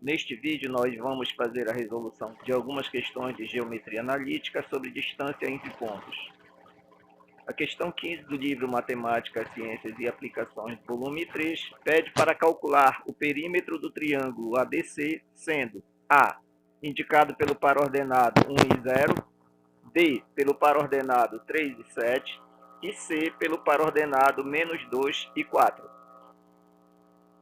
Neste vídeo, nós vamos fazer a resolução de algumas questões de geometria analítica sobre distância entre pontos. A questão 15 do livro Matemática, Ciências e Aplicações, volume 3, pede para calcular o perímetro do triângulo ABC, sendo A, indicado pelo par ordenado 1 e 0, B, pelo par ordenado 3 e 7, e C, pelo par ordenado menos 2 e 4.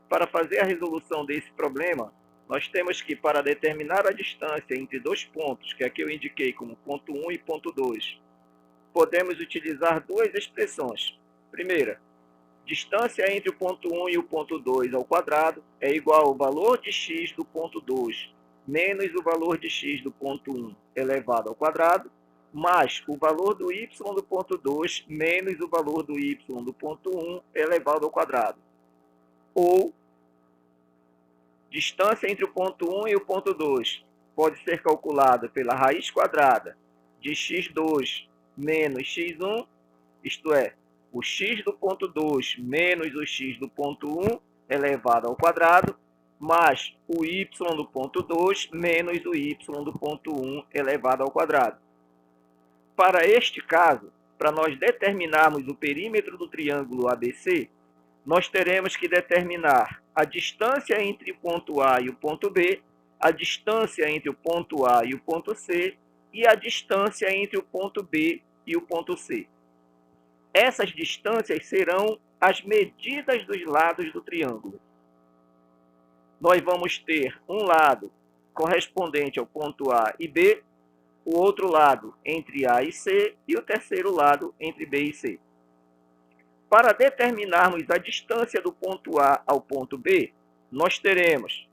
Para fazer a resolução desse problema, nós temos que, para determinar a distância entre dois pontos, que aqui eu indiquei como ponto 1 e ponto 2, podemos utilizar duas expressões. Primeira, distância entre o ponto 1 e o ponto 2 ao quadrado é igual ao valor de x do ponto 2 menos o valor de x do ponto 1 elevado ao quadrado, mais o valor do y do ponto 2 menos o valor do y do ponto 1 elevado ao quadrado. Ou, distância entre o ponto 1 e o ponto 2 pode ser calculada pela raiz quadrada de x2 menos x1, isto é, o x do ponto 2 menos o x do ponto 1 elevado ao quadrado, mais o y do ponto 2 menos o y do ponto 1 elevado ao quadrado. Para este caso, para nós determinarmos o perímetro do triângulo ABC, nós teremos que determinar a distância entre o ponto A e o ponto B, a distância entre o ponto A e o ponto C e a distância entre o ponto B e o ponto C. Essas distâncias serão as medidas dos lados do triângulo. Nós vamos ter um lado correspondente ao ponto A e B, o outro lado entre A e C e o terceiro lado entre B e C. Para determinarmos a distância do ponto A ao ponto B, nós teremos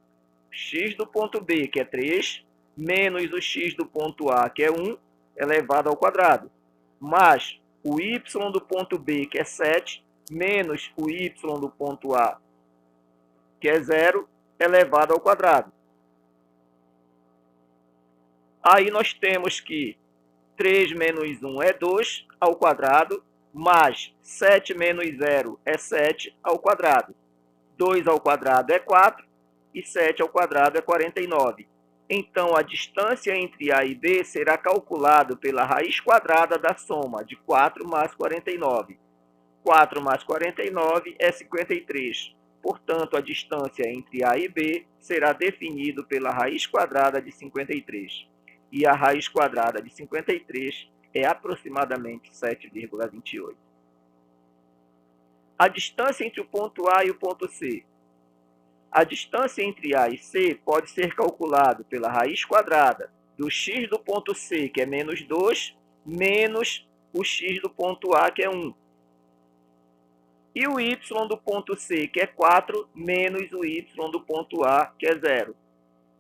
x do ponto B, que é 3, menos o x do ponto A, que é 1, elevado ao quadrado, mais o y do ponto B, que é 7, menos o y do ponto A, que é 0, elevado ao quadrado. Aí nós temos que 3 menos 1 é 2 ao quadrado, mais 7 menos 0 é 7 ao quadrado. 2 ao quadrado é 4 e 7 ao quadrado é 49. Então, a distância entre A e B será calculada pela raiz quadrada da soma de 4 mais 49. 4 mais 49 é 53. Portanto, a distância entre A e B será definida pela raiz quadrada de 53. E a raiz quadrada de 53 é aproximadamente 7,28. A distância entre o ponto A e o ponto C. A distância entre A e C pode ser calculada pela raiz quadrada do x do ponto C, que é menos 2, menos o x do ponto A, que é 1. E o y do ponto C, que é 4, menos o y do ponto A, que é 0.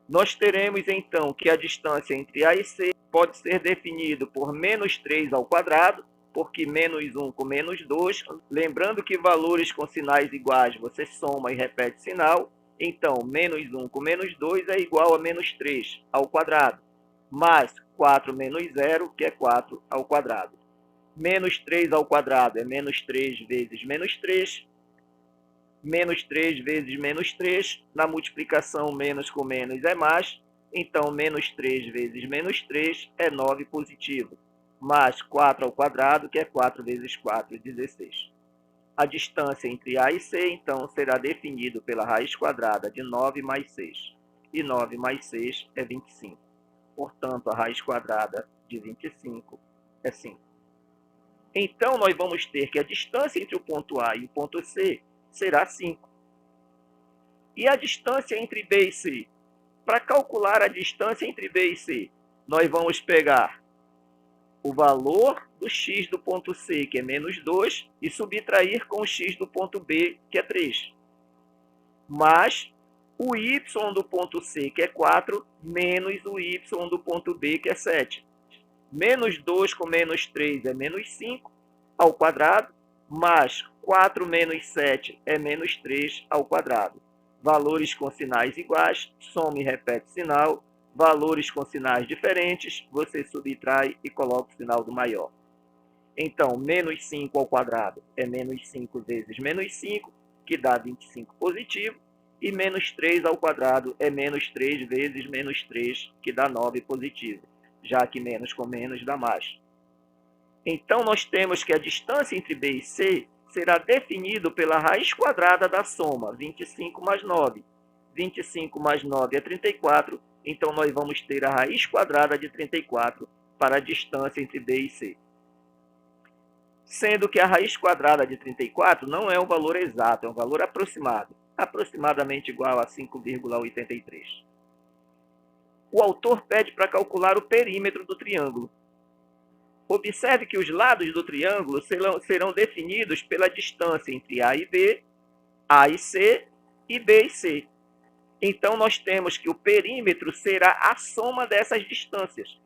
Nós teremos, então, que a distância entre A e C pode ser definida por menos 3 ao quadrado, porque menos 1 com menos 2, lembrando que valores com sinais iguais você soma e repete sinal, então, menos 1 com menos 2 é igual a menos 3 ao quadrado, mais 4 menos 0, que é 4 ao quadrado. Menos 3 ao quadrado é menos 3 vezes menos 3, menos 3 vezes menos 3, na multiplicação menos com menos é mais, então menos 3 vezes menos 3 é 9 positivo, mais 4 ao quadrado, que é 4 vezes 4, 16. A distância entre A e C, então, será definida pela raiz quadrada de 9 mais 6. E 9 mais 6 é 25. Portanto, a raiz quadrada de 25 é 5. Então, nós vamos ter que a distância entre o ponto A e o ponto C será 5. E a distância entre B e C? Para calcular a distância entre B e C, nós vamos pegar o valor do x do ponto C, que é menos 2, e subtrair com o x do ponto B, que é 3. Mais o y do ponto C, que é 4, menos o y do ponto B, que é 7. Menos 2 com menos 3 é menos 5 ao quadrado, mais 4 menos 7 é menos 3 ao quadrado. Valores com sinais iguais, soma e repete sinal. Valores com sinais diferentes, você subtrai e coloca o sinal do maior. Então, menos 5 ao quadrado é menos 5 vezes menos 5, que dá 25 positivo. e menos 3 ao quadrado é menos 3 vezes menos 3, que dá 9 positivo, já que menos com menos dá mais. Então, nós temos que a distância entre B e C será definido pela raiz quadrada da soma, 25 mais 9. 25 mais 9 é 34, então nós vamos ter a raiz quadrada de 34 para a distância entre B e C. Sendo que a raiz quadrada de 34 não é um valor exato, é um valor aproximado, aproximadamente igual a 5,83. O autor pede para calcular o perímetro do triângulo. Observe que os lados do triângulo serão definidos pela distância entre A e B, A e C e B e C. Então, nós temos que o perímetro será a soma dessas distâncias.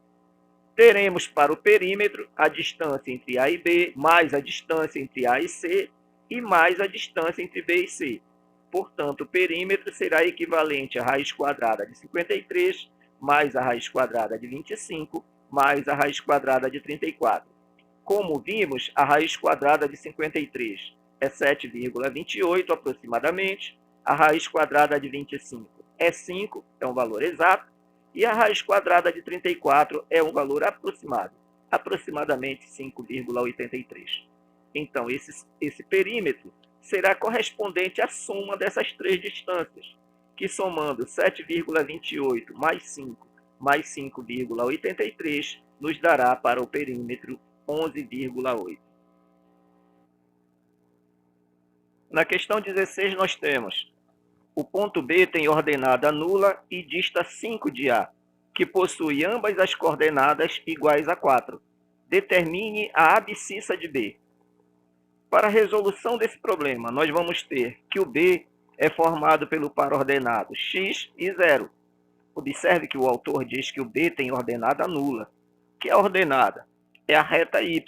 Teremos para o perímetro a distância entre A e B, mais a distância entre A e C, e mais a distância entre B e C. Portanto, o perímetro será equivalente à raiz quadrada de 53, mais a raiz quadrada de 25, mais a raiz quadrada de 34. Como vimos, a raiz quadrada de 53 é 7,28 aproximadamente, a raiz quadrada de 25 é 5, é um valor exato, e a raiz quadrada de 34 é um valor aproximado, aproximadamente 5,83. Então, esse perímetro será correspondente à soma dessas três distâncias, que somando 7,28 mais 5 mais 5,83 nos dará para o perímetro 11,8. Na questão 16 nós temos: o ponto B tem ordenada nula e dista 5 de A, que possui ambas as coordenadas iguais a 4. Determine a abscissa de B. Para a resolução desse problema, nós vamos ter que o B é formado pelo par ordenado x e 0. Observe que o autor diz que o B tem ordenada nula. Que é ordenada? É a reta y,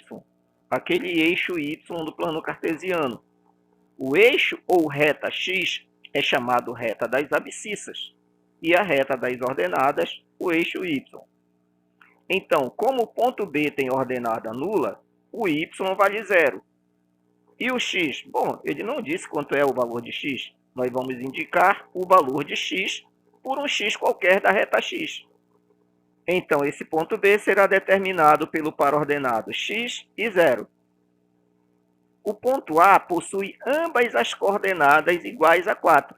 aquele eixo y do plano cartesiano. O eixo ou reta x é chamado reta das abscissas, e a reta das ordenadas, o eixo y. Então, como o ponto B tem ordenada nula, o y vale 0. E o x? Bom, ele não disse quanto é o valor de x. Nós vamos indicar o valor de x por um x qualquer da reta x. Então, esse ponto B será determinado pelo par ordenado x e 0. O ponto A possui ambas as coordenadas iguais a 4.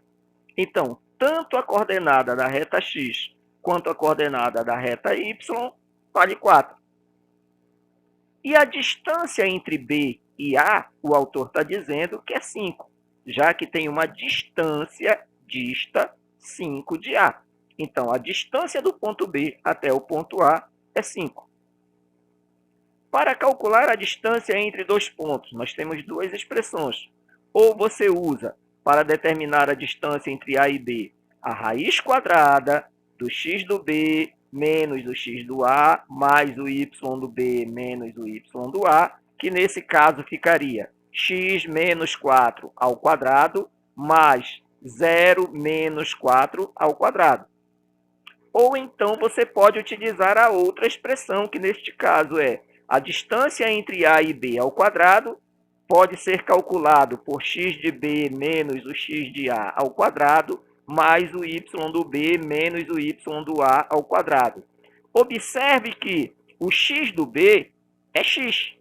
Então, tanto a coordenada da reta x quanto a coordenada da reta y vale 4. E a distância entre B e A, o autor está dizendo que é 5, já que tem uma distância dista 5 de A. Então, a distância do ponto B até o ponto A é 5. Para calcular a distância entre dois pontos, nós temos duas expressões. Ou você usa, para determinar a distância entre A e B, a raiz quadrada do x do B menos o x do A, mais o y do B menos o y do A, que nesse caso ficaria x menos 4 ao quadrado, mais 0 menos 4 ao quadrado. Ou então você pode utilizar a outra expressão, que neste caso é a distância entre A e B ao quadrado, pode ser calculado por x de B menos o x de A ao quadrado, mais o y do B menos o y do A ao quadrado. Observe que o x do B é x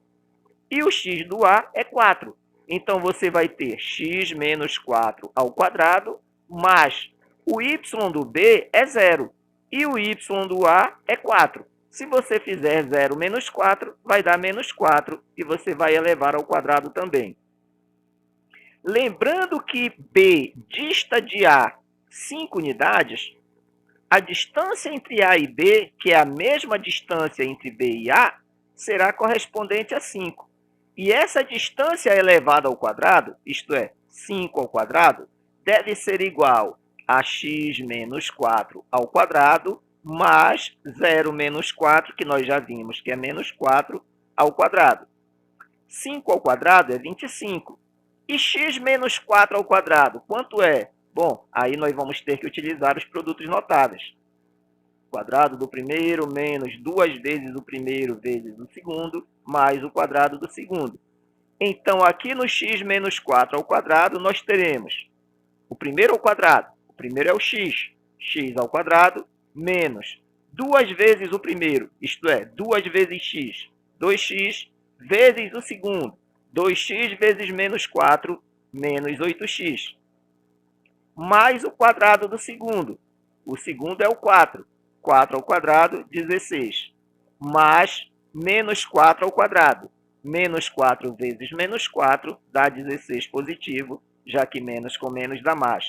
e o x do A é 4. Então, você vai ter x menos 4 ao quadrado, mais o y do B é 0 e o y do A é 4. Se você fizer 0 menos 4, vai dar menos 4 e você vai elevar ao quadrado também. Lembrando que B dista de A 5 unidades, a distância entre A e B, que é a mesma distância entre B e A, será correspondente a 5. E essa distância elevada ao quadrado, isto é, 5 ao quadrado, deve ser igual a x menos 4 ao quadrado, mais 0 menos 4, que nós já vimos que é menos 4, ao quadrado. 5 ao quadrado é 25. E x menos 4 ao quadrado, quanto é? Bom, aí nós vamos ter que utilizar os produtos notáveis. Quadrado do primeiro menos 2 vezes o primeiro vezes o segundo, mais o quadrado do segundo. Então, aqui no x menos 4 ao quadrado, nós teremos o primeiro ao quadrado, primeiro é o x, x ao quadrado, menos 2 vezes o primeiro, isto é, 2 vezes x, 2x, vezes o segundo, 2x vezes menos 4, menos 8x, mais o quadrado do segundo. O segundo é o 4. 4 ao quadrado, 16. Mais menos 4 ao quadrado. Menos 4 vezes menos 4 dá 16 positivo, já que menos com menos dá mais.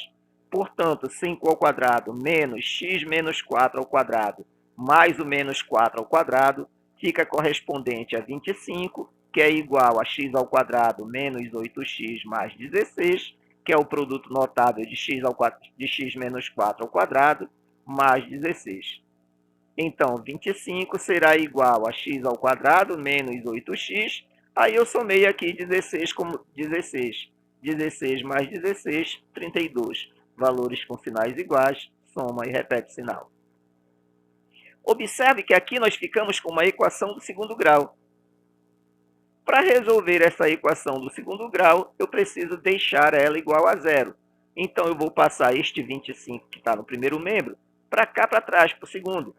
Portanto, 5 ao quadrado menos x menos 4 ao quadrado mais o menos 4 ao quadrado fica correspondente a 25, que é igual a x ao quadrado menos 8x mais 16, que é o produto notável de x menos 4 ao quadrado, mais 16. Então, 25 será igual a x ao quadrado menos 8x. Aí eu somei aqui 16 como 16. 16 mais 16, 32. Valores com sinais iguais, soma e repete sinal. Observe que aqui nós ficamos com uma equação do segundo grau. Para resolver essa equação do segundo grau, eu preciso deixar ela igual a zero. Então, eu vou passar este 25, que está no primeiro membro, para cá, para trás, para o segundo.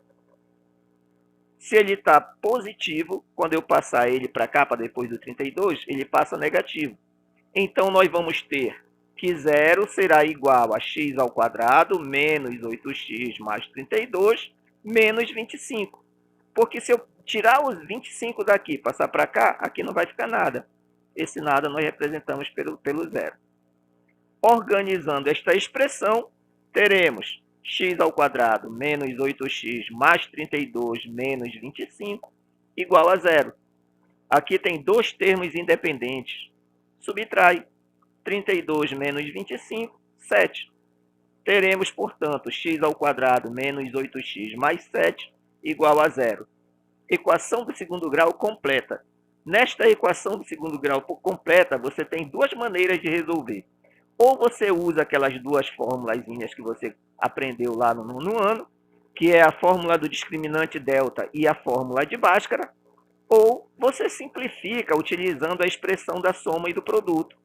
Se ele está positivo, quando eu passar ele para cá, para depois do 32, ele passa negativo. Então, nós vamos ter que zero será igual a x ao quadrado menos 8x mais 32 menos 25. Porque se eu tirar os 25 daqui e passar para cá, aqui não vai ficar nada. Esse nada nós representamos pelo zero. Organizando esta expressão, teremos x ao quadrado menos 8x mais 32 menos 25 igual a zero. Aqui tem dois termos independentes. Subtrai 32 menos 25, 7. Teremos, portanto, x ao quadrado menos 8x mais 7 igual a zero. Equação do segundo grau completa. Nesta equação do segundo grau completa, você tem duas maneiras de resolver. Ou você usa aquelas duas formulazinhas que você aprendeu lá no nono ano, que é a fórmula do discriminante delta e a fórmula de Bhaskara, ou você simplifica utilizando a expressão da soma e do produto.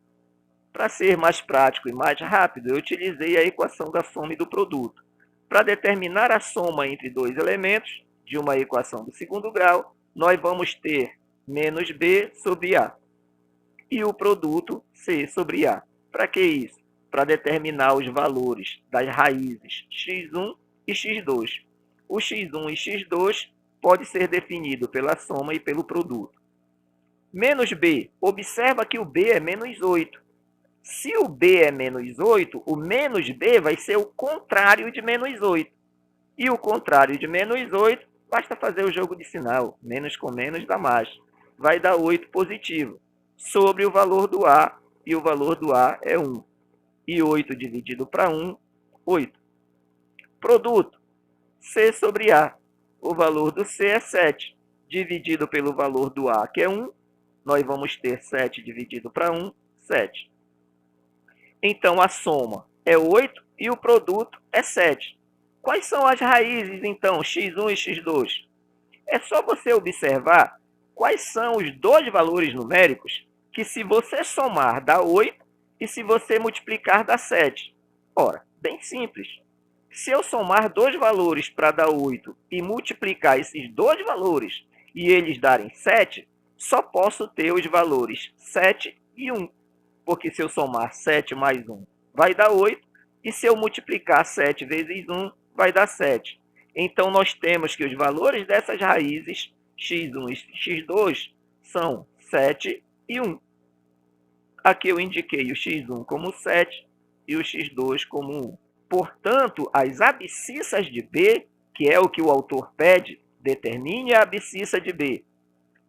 Para ser mais prático e mais rápido, eu utilizei a equação da soma e do produto. Para determinar a soma entre dois elementos de uma equação do segundo grau, nós vamos ter menos b sobre a e o produto c sobre a. Para que isso? Para determinar os valores das raízes x1 e x2. O x1 e x2 pode ser definido pela soma e pelo produto. Menos b. Observa que o b é menos 8. Se o b é menos 8, o menos b vai ser o contrário de menos 8. E o contrário de menos 8, basta fazer o jogo de sinal. Menos com menos dá mais. Vai dar 8 positivo. Sobre o valor do a, e o valor do a é 1. E 8 dividido para 1, 8. Produto. C sobre a. O valor do c é 7. Dividido pelo valor do a, que é 1, nós vamos ter 7 dividido para 1, 7. Então, a soma é 8 e o produto é 7. Quais são as raízes, então, x1 e x2? É só você observar quais são os dois valores numéricos que, se você somar, dá 8 e, se você multiplicar, dá 7. Ora, bem simples. Se eu somar dois valores para dar 8 e multiplicar esses dois valores e eles darem 7, só posso ter os valores 7 e 1. Porque se eu somar 7 mais 1, vai dar 8. E se eu multiplicar 7 vezes 1, vai dar 7. Então, nós temos que os valores dessas raízes, x1 e x2, são 7 e 1. Aqui eu indiquei o x1 como 7 e o x2 como 1. Portanto, as abscissas de B, que é o que o autor pede, determine a abscissa de B.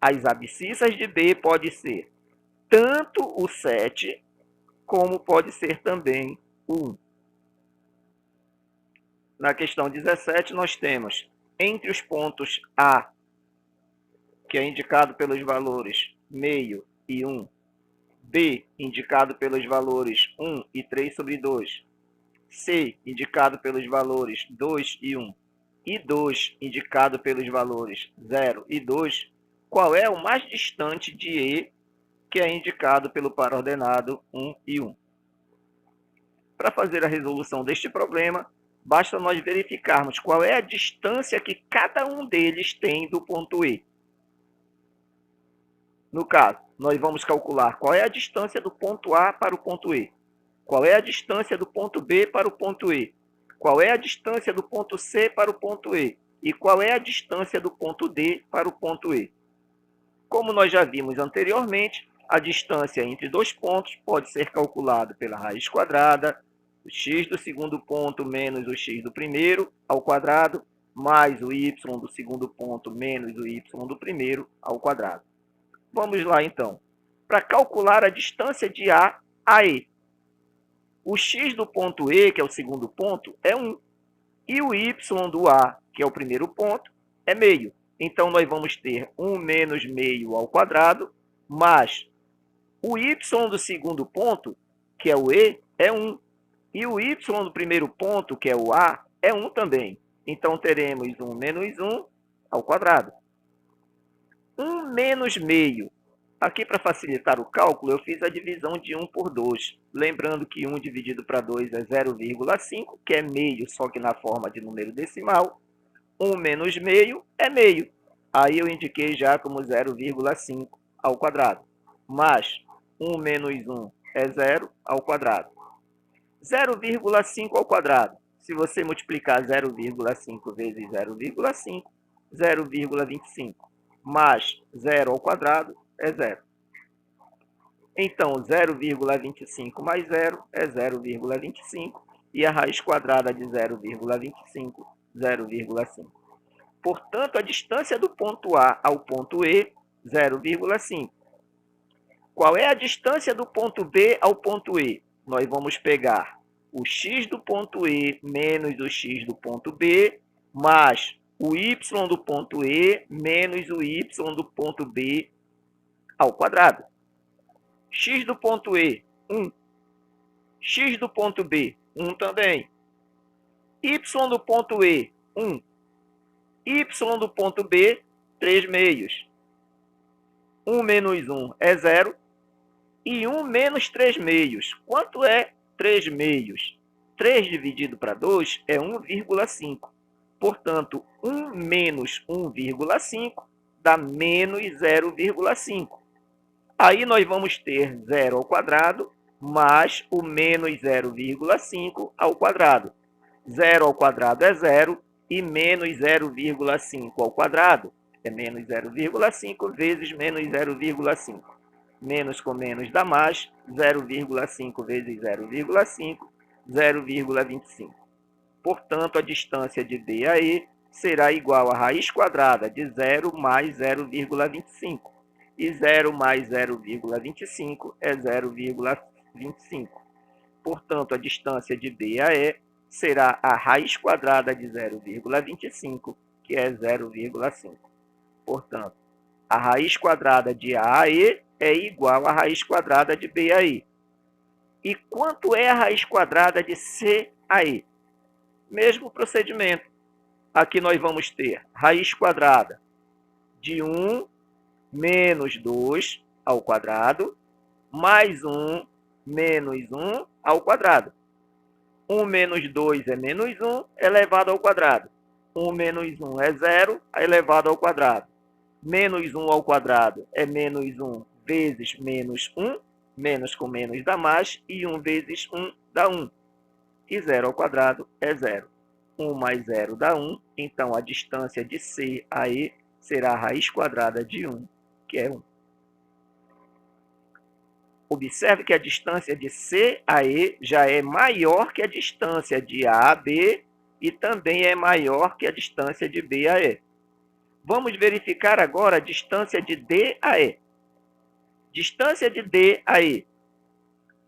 As abscissas de B pode ser tanto o 7, como pode ser também o 1. Na questão 17, nós temos, entre os pontos A, que é indicado pelos valores meio e 1, B, indicado pelos valores 1 e 3 sobre 2, C, indicado pelos valores 2 e 1, e 2, indicado pelos valores 0 e 2, qual é o mais distante de E, que é indicado pelo par ordenado 1 e 1. Para fazer a resolução deste problema, basta nós verificarmos qual é a distância que cada um deles tem do ponto E. No caso, nós vamos calcular qual é a distância do ponto A para o ponto E, qual é a distância do ponto B para o ponto E, qual é a distância do ponto C para o ponto E e qual é a distância do ponto D para o ponto E. Como nós já vimos anteriormente, a distância entre dois pontos pode ser calculada pela raiz quadrada, o x do segundo ponto menos o x do primeiro ao quadrado, mais o y do segundo ponto menos o y do primeiro ao quadrado. Vamos lá, então. Para calcular a distância de A a E. O x do ponto E, que é o segundo ponto, é 1. E o y do A, que é o primeiro ponto, é meio. Então, nós vamos ter 1 menos meio ao quadrado, mais o y do segundo ponto, que é o E, é 1. E o y do primeiro ponto, que é o A, é 1 também. Então, teremos 1 menos 1 ao quadrado. 1 menos meio. Aqui, para facilitar o cálculo, eu fiz a divisão de 1 por 2. Lembrando que 1 dividido para 2 é 0,5, que é meio, só que na forma de número decimal. 1 menos meio é meio. Aí eu indiquei já como 0,5 ao quadrado. Mas 1 menos 1 é 0 ao quadrado. 0,5 ao quadrado. Se você multiplicar 0,5 vezes 0,5, 0,25. Mais 0 ao quadrado é 0. Então, 0,25 mais 0 é 0,25. E a raiz quadrada de 0,25, 0,5. Portanto, a distância do ponto A ao ponto E, 0,5. Qual é a distância do ponto B ao ponto E? Nós vamos pegar o x do ponto E menos o x do ponto B, mais o y do ponto E menos o y do ponto B ao quadrado. X do ponto E, 1. X do ponto B, 1 também. Y do ponto E, 1. Y do ponto B, 3 meios. 1 menos 1 é 0. E 1 menos 3 meios. Quanto é 3 meios? 3 dividido para 2 é 1,5. Portanto, 1 menos 1,5 dá menos 0,5. Aí nós vamos ter 0 ao quadrado mais o menos 0,5 ao quadrado. 0 ao quadrado é 0 e menos 0,5 ao quadrado é menos 0,5 vezes menos 0,5. Menos com menos dá mais, 0,5 vezes 0,5, 0,25. Portanto, a distância de B a E será igual a raiz quadrada de 0 mais 0,25. E 0 mais 0,25 é 0,25. Portanto, a distância de B a E será a raiz quadrada de 0,25, que é 0,5. Portanto, a raiz quadrada de A a E é igual à raiz quadrada de B a E. E quanto é a raiz quadrada de C a E? Mesmo procedimento. Aqui nós vamos ter raiz quadrada de 1 menos 2 ao quadrado, mais 1 menos 1 ao quadrado. 1 menos 2 é menos 1 elevado ao quadrado. 1 menos 1 é 0 elevado ao quadrado. Menos 1 ao quadrado é menos 1 vezes menos 1, menos com menos dá mais, e 1 vezes 1 dá 1. E 0 ao quadrado é 0. 1 mais 0 dá 1, então a distância de C a E será a raiz quadrada de 1, que é 1. Observe que a distância de C a E já é maior que a distância de A a B e também é maior que a distância de B a E. Vamos verificar agora a distância de D a E. Distância de D a E.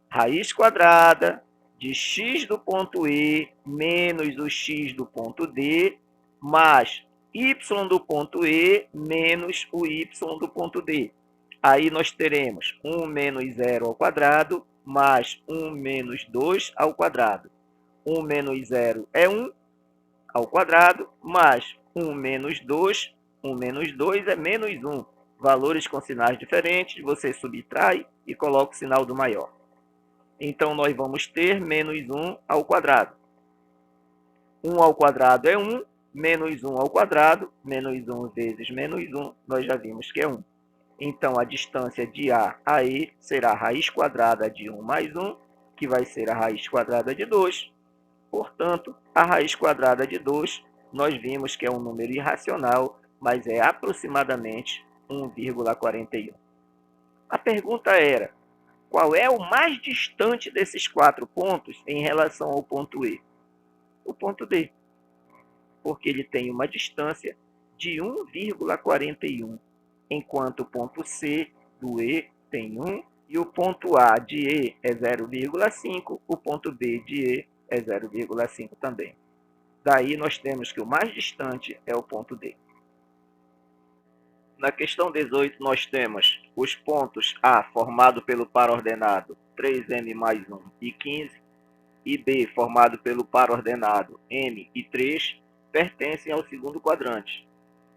Raiz quadrada de x do ponto E menos o x do ponto D, mais y do ponto E menos o y do ponto D. Aí nós teremos 1 menos 0 ao quadrado, mais 1 menos 2 ao quadrado. 1 menos 0 é 1 ao quadrado, mais 1 menos 2, 1 menos 2 é menos 1. Valores com sinais diferentes, você subtrai e coloca o sinal do maior. Então, nós vamos ter menos 1 ao quadrado. 1 ao quadrado é 1, menos 1 ao quadrado, menos 1 vezes menos 1, nós já vimos que é 1. Então, a distância de A a E será a raiz quadrada de 1 mais 1, que vai ser a raiz quadrada de 2. Portanto, a raiz quadrada de 2, nós vimos que é um número irracional, mas é aproximadamente 1,41. A pergunta era, qual é o mais distante desses 4 pontos em relação ao ponto E? O ponto D, porque ele tem uma distância de 1,41, enquanto o ponto C do E tem 1 e o ponto A de E é 0,5, o ponto B de E é 0,5 também. Daí nós temos que o mais distante é o ponto D. Na questão 18, nós temos os pontos A formado pelo par ordenado 3m mais 1 e 15, e B formado pelo par ordenado m e 3, pertencem ao segundo quadrante.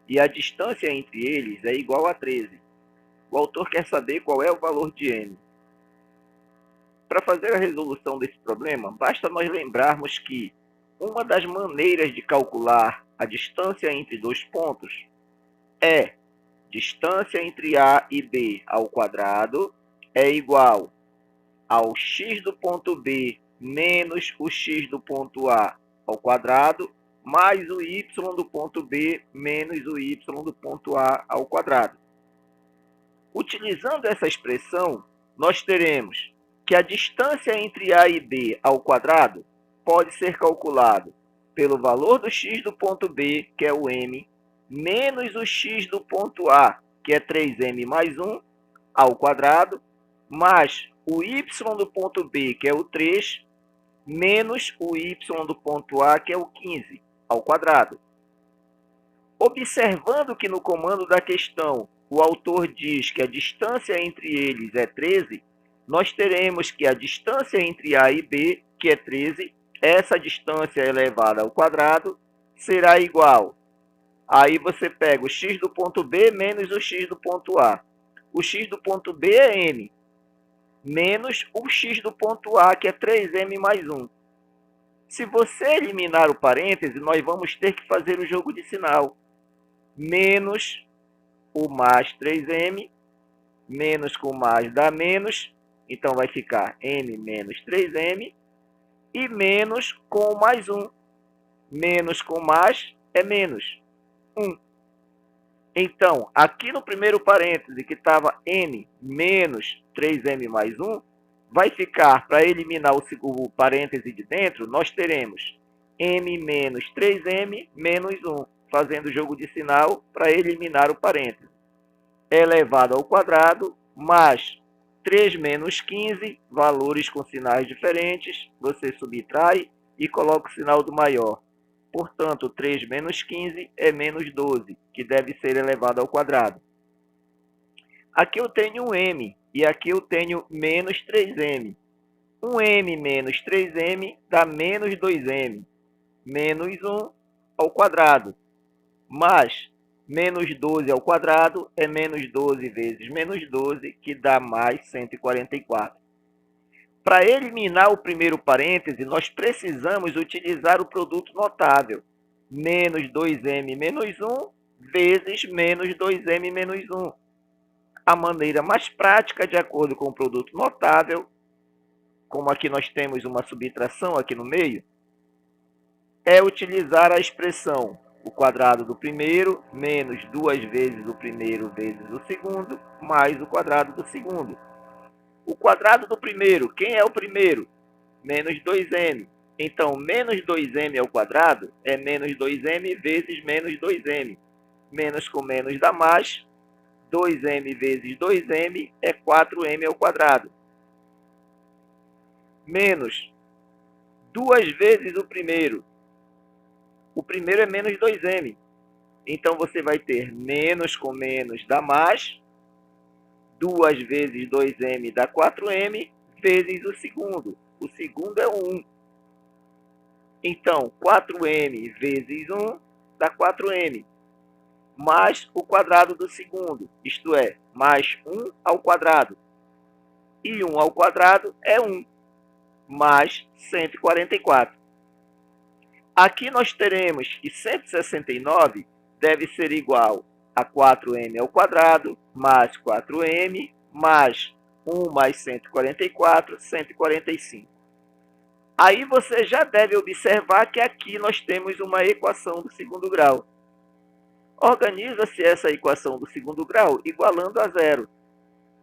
E a distância entre eles é igual a 13. O autor quer saber qual é o valor de m. Para fazer a resolução desse problema, basta nós lembrarmos que uma das maneiras de calcular a distância entre dois pontos é distância entre A e B ao quadrado é igual ao x do ponto B menos o x do ponto A ao quadrado, mais o y do ponto B menos o y do ponto A ao quadrado. Utilizando essa expressão, nós teremos que a distância entre A e B ao quadrado pode ser calculado pelo valor do x do ponto B, que é o m, menos o x do ponto A, que é 3m mais 1, ao quadrado, mais o y do ponto B, que é o 3, menos o y do ponto A, que é o 15, ao quadrado. Observando que no comando da questão o autor diz que a distância entre eles é 13, nós teremos que a distância entre A e B, que é 13, essa distância elevada ao quadrado, será igual. Aí você pega o x do ponto B menos o x do ponto A. O x do ponto B é m, menos o x do ponto A, que é 3m mais 1. Se você eliminar o parêntese, nós vamos ter que fazer o jogo de sinal. Menos o mais 3m, menos com mais dá menos, então vai ficar m menos 3m, e menos com mais 1. Menos com mais é menos 1. Então, aqui no primeiro parêntese, que estava m menos 3m mais 1, vai ficar, para eliminar o parêntese de dentro, nós teremos m menos 3m menos 1, fazendo o jogo de sinal para eliminar o parêntese. Elevado ao quadrado, mais 3 menos 15, valores com sinais diferentes, você subtrai e coloca o sinal do maior. Portanto, 3 menos 15 é menos 12, que deve ser elevado ao quadrado. Aqui eu tenho um m, e aqui eu tenho menos 3m. Um m menos 3m dá menos 2m, menos 1 ao quadrado, mais menos 12 ao quadrado é menos 12 vezes menos 12, que dá mais 144. Para eliminar o primeiro parêntese, nós precisamos utilizar o produto notável. Menos 2m menos 1 vezes menos 2m menos 1. A maneira mais prática, de acordo com o produto notável, como aqui nós temos uma subtração aqui no meio, é utilizar a expressão o quadrado do primeiro menos 2 vezes o primeiro vezes o segundo, mais o quadrado do segundo. O quadrado do primeiro, quem é o primeiro? Menos 2m. Então, menos 2m ao quadrado é menos 2m vezes menos 2m. Menos com menos dá mais. 2m vezes 2m é 4m ao quadrado. Menos 2 vezes o primeiro. O primeiro é menos 2m. Então, você vai ter menos com menos dá mais. 2 vezes 2m dá 4m, vezes o segundo. O segundo é 1. Então, 4m vezes 1 dá 4m. Mais o quadrado do segundo, isto é, mais 1 ao quadrado. E 1 ao quadrado é 1. mais 144. Aqui nós teremos que 169 deve ser igual a 4m ao quadrado mais 4m mais 1 mais 144, 145. Aí você já deve observar que aqui nós temos uma equação do segundo grau. Organiza-se essa equação do segundo grau igualando a zero.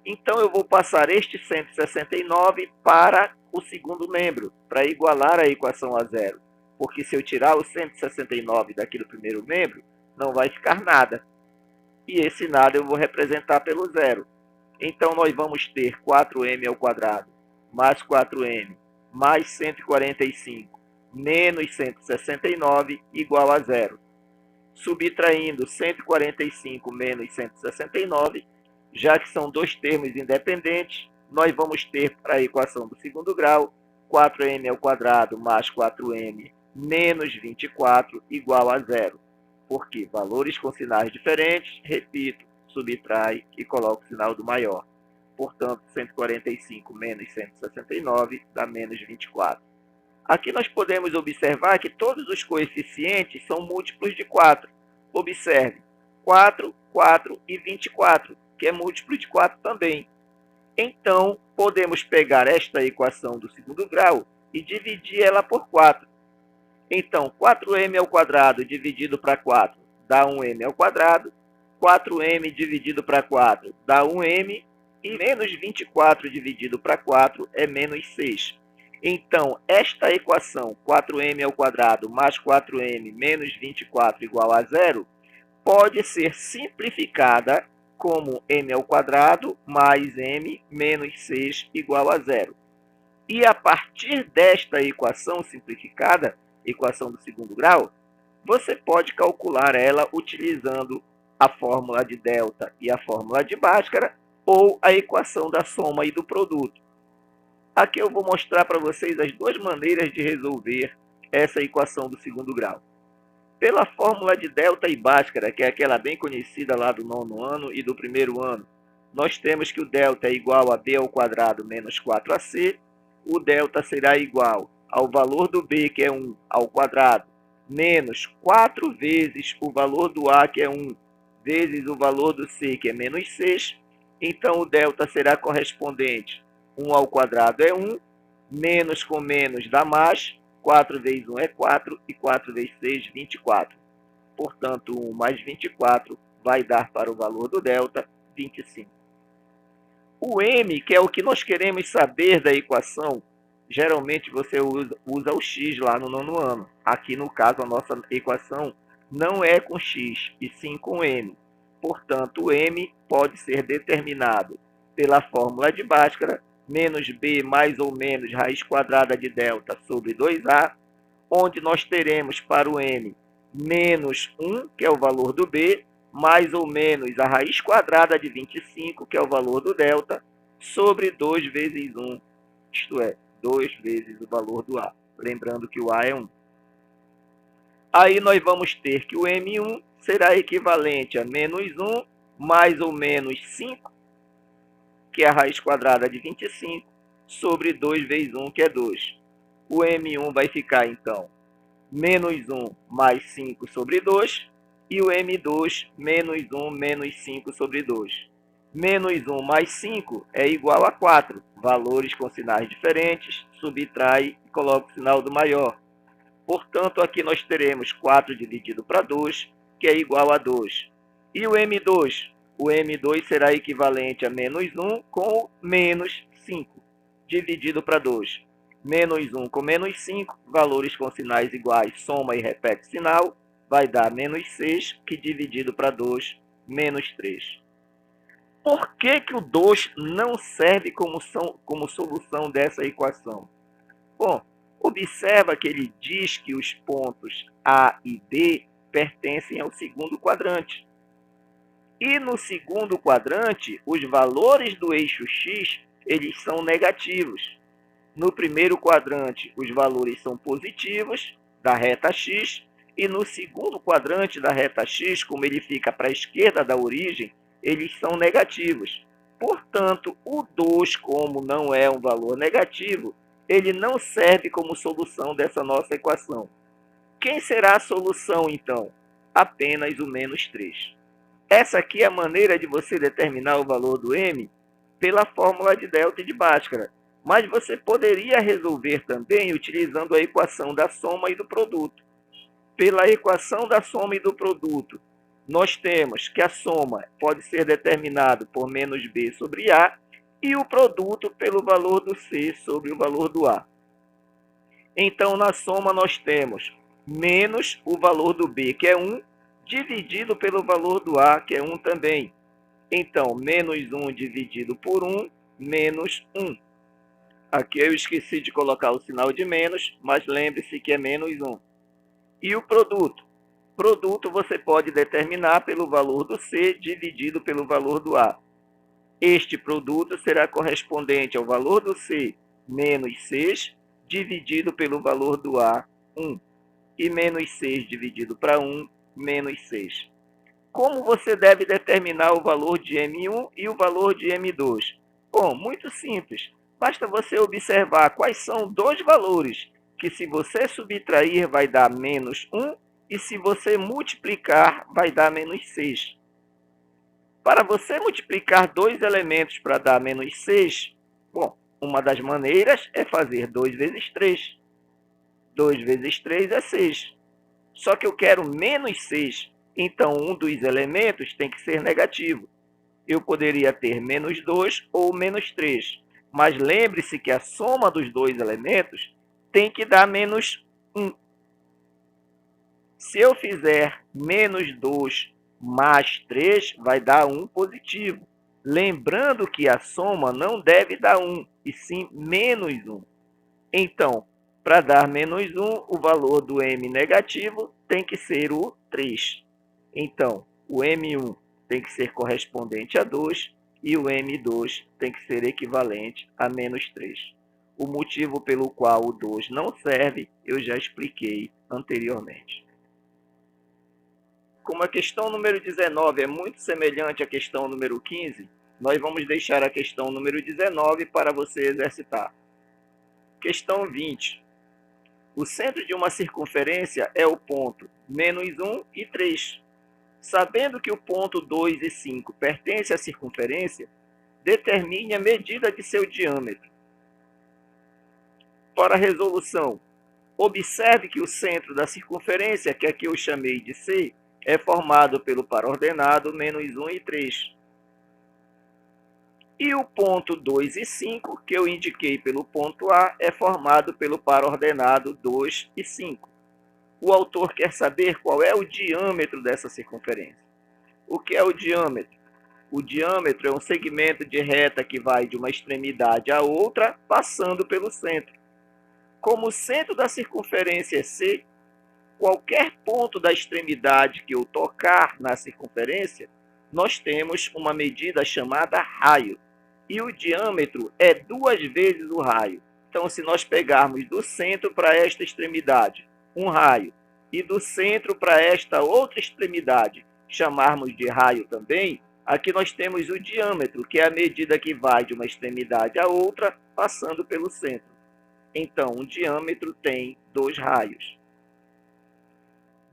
Então, eu vou passar este 169 para o segundo membro, para igualar a equação a zero. Porque se eu tirar o 169 daqui do primeiro membro, não vai ficar nada. E esse nada eu vou representar pelo zero. Então, nós vamos ter 4m ao quadrado mais 4m mais 145 menos 169 igual a zero. Subtraindo 145 menos 169, já que são dois termos independentes, nós vamos ter para a equação do segundo grau 4m ao quadrado mais 4m menos 24 igual a zero. Porque valores com sinais diferentes, repito, subtrai e coloco o sinal do maior. Portanto, 145 menos 169 dá menos 24. Aqui nós podemos observar que todos os coeficientes são múltiplos de 4. Observe, 4, 4 e 24, que é múltiplo de 4 também. Então, podemos pegar esta equação do segundo grau e dividir ela por 4. Então, 4m ao quadrado dividido para 4 dá 1m ao quadrado. 4m dividido para 4 dá 1m. E menos 24 dividido para 4 é menos 6. Então, esta equação, 4m ao quadrado mais 4m menos 24 igual a zero, pode ser simplificada como m ao quadrado mais m menos 6 igual a zero. E a partir desta equação simplificada, equação do segundo grau, você pode calcular ela utilizando a fórmula de delta e a fórmula de Bhaskara ou a equação da soma e do produto. Aqui eu vou mostrar para vocês as duas maneiras de resolver essa equação do segundo grau. Pela fórmula de delta e Bhaskara, que é aquela bem conhecida lá do nono ano e do primeiro ano, nós temos que o delta é igual a b ao quadrado menos 4ac. O delta será igual ao valor do b, que é 1, ao quadrado, menos 4 vezes o valor do a, que é 1, vezes o valor do c, que é menos 6. Então, o delta será correspondente. 1 ao quadrado é 1, menos com menos dá mais, 4 vezes 1 é 4, e 4 vezes 6, 24. Portanto, 1 mais 24 vai dar para o valor do delta, 25. O m, que é o que nós queremos saber da equação, geralmente você usa o x lá no nono ano. Aqui, no caso, a nossa equação não é com x, e sim com m. Portanto, o m pode ser determinado pela fórmula de Bhaskara, menos b mais ou menos raiz quadrada de delta sobre 2a, onde nós teremos para o m menos 1, que é o valor do b, mais ou menos a raiz quadrada de 25, que é o valor do delta, sobre 2 vezes 1, isto é, 2 vezes o valor do a. Lembrando que o a é 1. Aí nós vamos ter que o m1 será equivalente a menos 1 mais ou menos 5, que é a raiz quadrada de 25, sobre 2 vezes 1, que é 2. O m1 vai ficar, então, menos 1 mais 5 sobre 2, e o m2 menos 1 menos 5 sobre 2. Menos 1 mais 5 é igual a 4. Valores com sinais diferentes, subtrai e coloca o sinal do maior. Portanto, aqui nós teremos 4 dividido para 2, que é igual a 2. E o m2? O m2 será equivalente a menos 1 com menos 5, dividido para 2. Menos 1 com menos 5, valores com sinais iguais, soma e repete sinal, vai dar menos 6, que dividido para 2, menos 3. Por que o 2 não serve como solução dessa equação? Bom, observa que ele diz que os pontos A e B pertencem ao segundo quadrante. E no segundo quadrante, os valores do eixo x, eles são negativos. No primeiro quadrante, os valores são positivos, da reta x, e no segundo quadrante da reta x, como ele fica para a esquerda da origem, eles são negativos. Portanto, o 2, como não é um valor negativo, ele não serve como solução dessa nossa equação. Quem será a solução, então? Apenas o menos 3. Essa aqui é a maneira de você determinar o valor do m pela fórmula de delta e de Bhaskara. Mas você poderia resolver também utilizando a equação da soma e do produto. Pela equação da soma e do produto, nós temos que a soma pode ser determinada por menos b sobre a e o produto pelo valor do c sobre o valor do a. Então, na soma, nós temos menos o valor do b, que é 1, dividido pelo valor do a, que é 1 também. Então, menos 1 dividido por 1, menos 1. Aqui eu esqueci de colocar o sinal de menos, mas lembre-se que é menos 1. E o produto? Produto você pode determinar pelo valor do c dividido pelo valor do a. Este produto será correspondente ao valor do c menos 6 dividido pelo valor do a, 1. E menos 6 dividido para 1, menos 6. Como você deve determinar o valor de M1 e o valor de M2? Bom, muito simples. Basta você observar quais são dois valores que, se você subtrair, vai dar menos 1 e, se você multiplicar, vai dar menos 6. Para você multiplicar dois elementos para dar menos 6, bom, uma das maneiras é fazer 2 vezes 3. 2 vezes 3 é 6. Só que eu quero menos 6, então um dos elementos tem que ser negativo. Eu poderia ter menos 2 ou menos 3. Mas lembre-se que a soma dos dois elementos tem que dar menos 1. Se eu fizer menos 2 mais 3, vai dar 1 positivo. Lembrando que a soma não deve dar 1, e sim menos 1. Então, para dar menos 1, o valor do m negativo tem que ser o 3. Então, o M1 tem que ser correspondente a 2 e o M2 tem que ser equivalente a menos 3. O motivo pelo qual o 2 não serve, eu já expliquei anteriormente. Como a questão número 19 é muito semelhante à questão número 15, nós vamos deixar a questão número 19 para você exercitar. Questão 20. O centro de uma circunferência é o ponto menos 1 e 3. Sabendo que o ponto 2 e 5 pertence à circunferência, determine a medida de seu diâmetro. Para a resolução, observe que o centro da circunferência, que aqui eu chamei de C, é formado pelo par ordenado menos 1 e 3. E o ponto 2 e 5, que eu indiquei pelo ponto A, é formado pelo par ordenado 2 e 5. O autor quer saber qual é o diâmetro dessa circunferência. O que é o diâmetro? O diâmetro é um segmento de reta que vai de uma extremidade à outra, passando pelo centro. Como o centro da circunferência é C, qualquer ponto da extremidade que eu tocar na circunferência, nós temos uma medida chamada raio. E o diâmetro é 2 vezes o raio. Então, se nós pegarmos do centro para esta extremidade um raio, e do centro para esta outra extremidade chamarmos de raio também, aqui nós temos o diâmetro, que é a medida que vai de uma extremidade à outra, passando pelo centro. Então, o diâmetro tem 2 raios.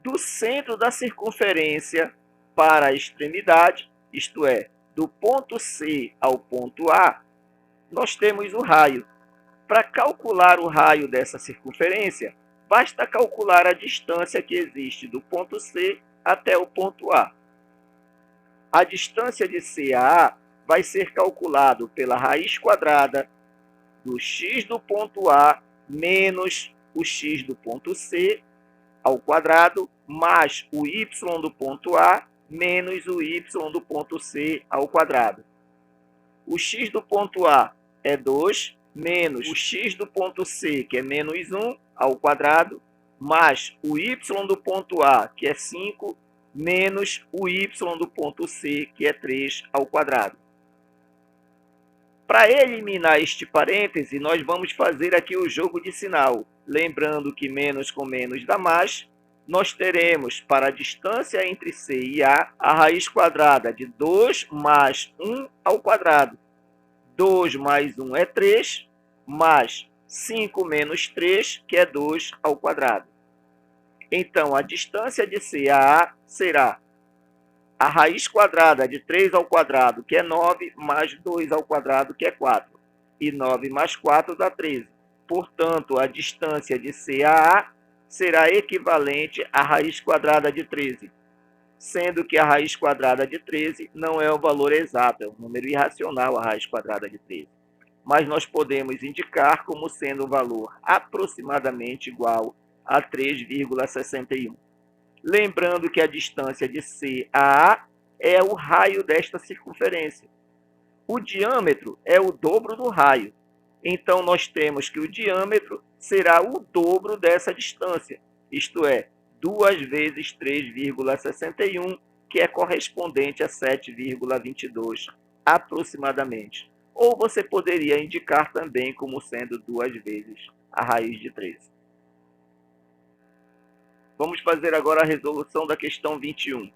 Do centro da circunferência para a extremidade, isto é, do ponto C ao ponto A, nós temos o raio. Para calcular o raio dessa circunferência, basta calcular a distância que existe do ponto C até o ponto A. A distância de C a A vai ser calculado pela raiz quadrada do x do ponto A menos o x do ponto C ao quadrado, mais o y do ponto A menos o y do ponto C ao quadrado. O x do ponto A é 2, menos o x do ponto C, que é menos 1, ao quadrado, mais o y do ponto A, que é 5, menos o y do ponto C, que é 3, ao quadrado. Para eliminar este parêntese, nós vamos fazer aqui o jogo de sinal. Lembrando que menos com menos dá mais, nós teremos para a distância entre C e A raiz quadrada de 2 mais 1 ao quadrado. 2 mais 1 é 3, mais 5 menos 3, que é 2 ao quadrado. Então, a distância de C a A será a raiz quadrada de 3 ao quadrado, que é 9, mais 2 ao quadrado, que é 4. E 9 mais 4 dá 13. Portanto, a distância de C a A será equivalente à raiz quadrada de 13, sendo que a raiz quadrada de 13 não é o valor exato, é um número irracional a raiz quadrada de 13. Mas nós podemos indicar como sendo o valor aproximadamente igual a 3,61. Lembrando que a distância de C a A é o raio desta circunferência. O diâmetro é o dobro do raio. Então, nós temos que o diâmetro será o dobro dessa distância, isto é, 2 vezes 3,61, que é correspondente a 7,22, aproximadamente. Ou você poderia indicar também como sendo 2 vezes a raiz de 13. Vamos fazer agora a resolução da questão 21.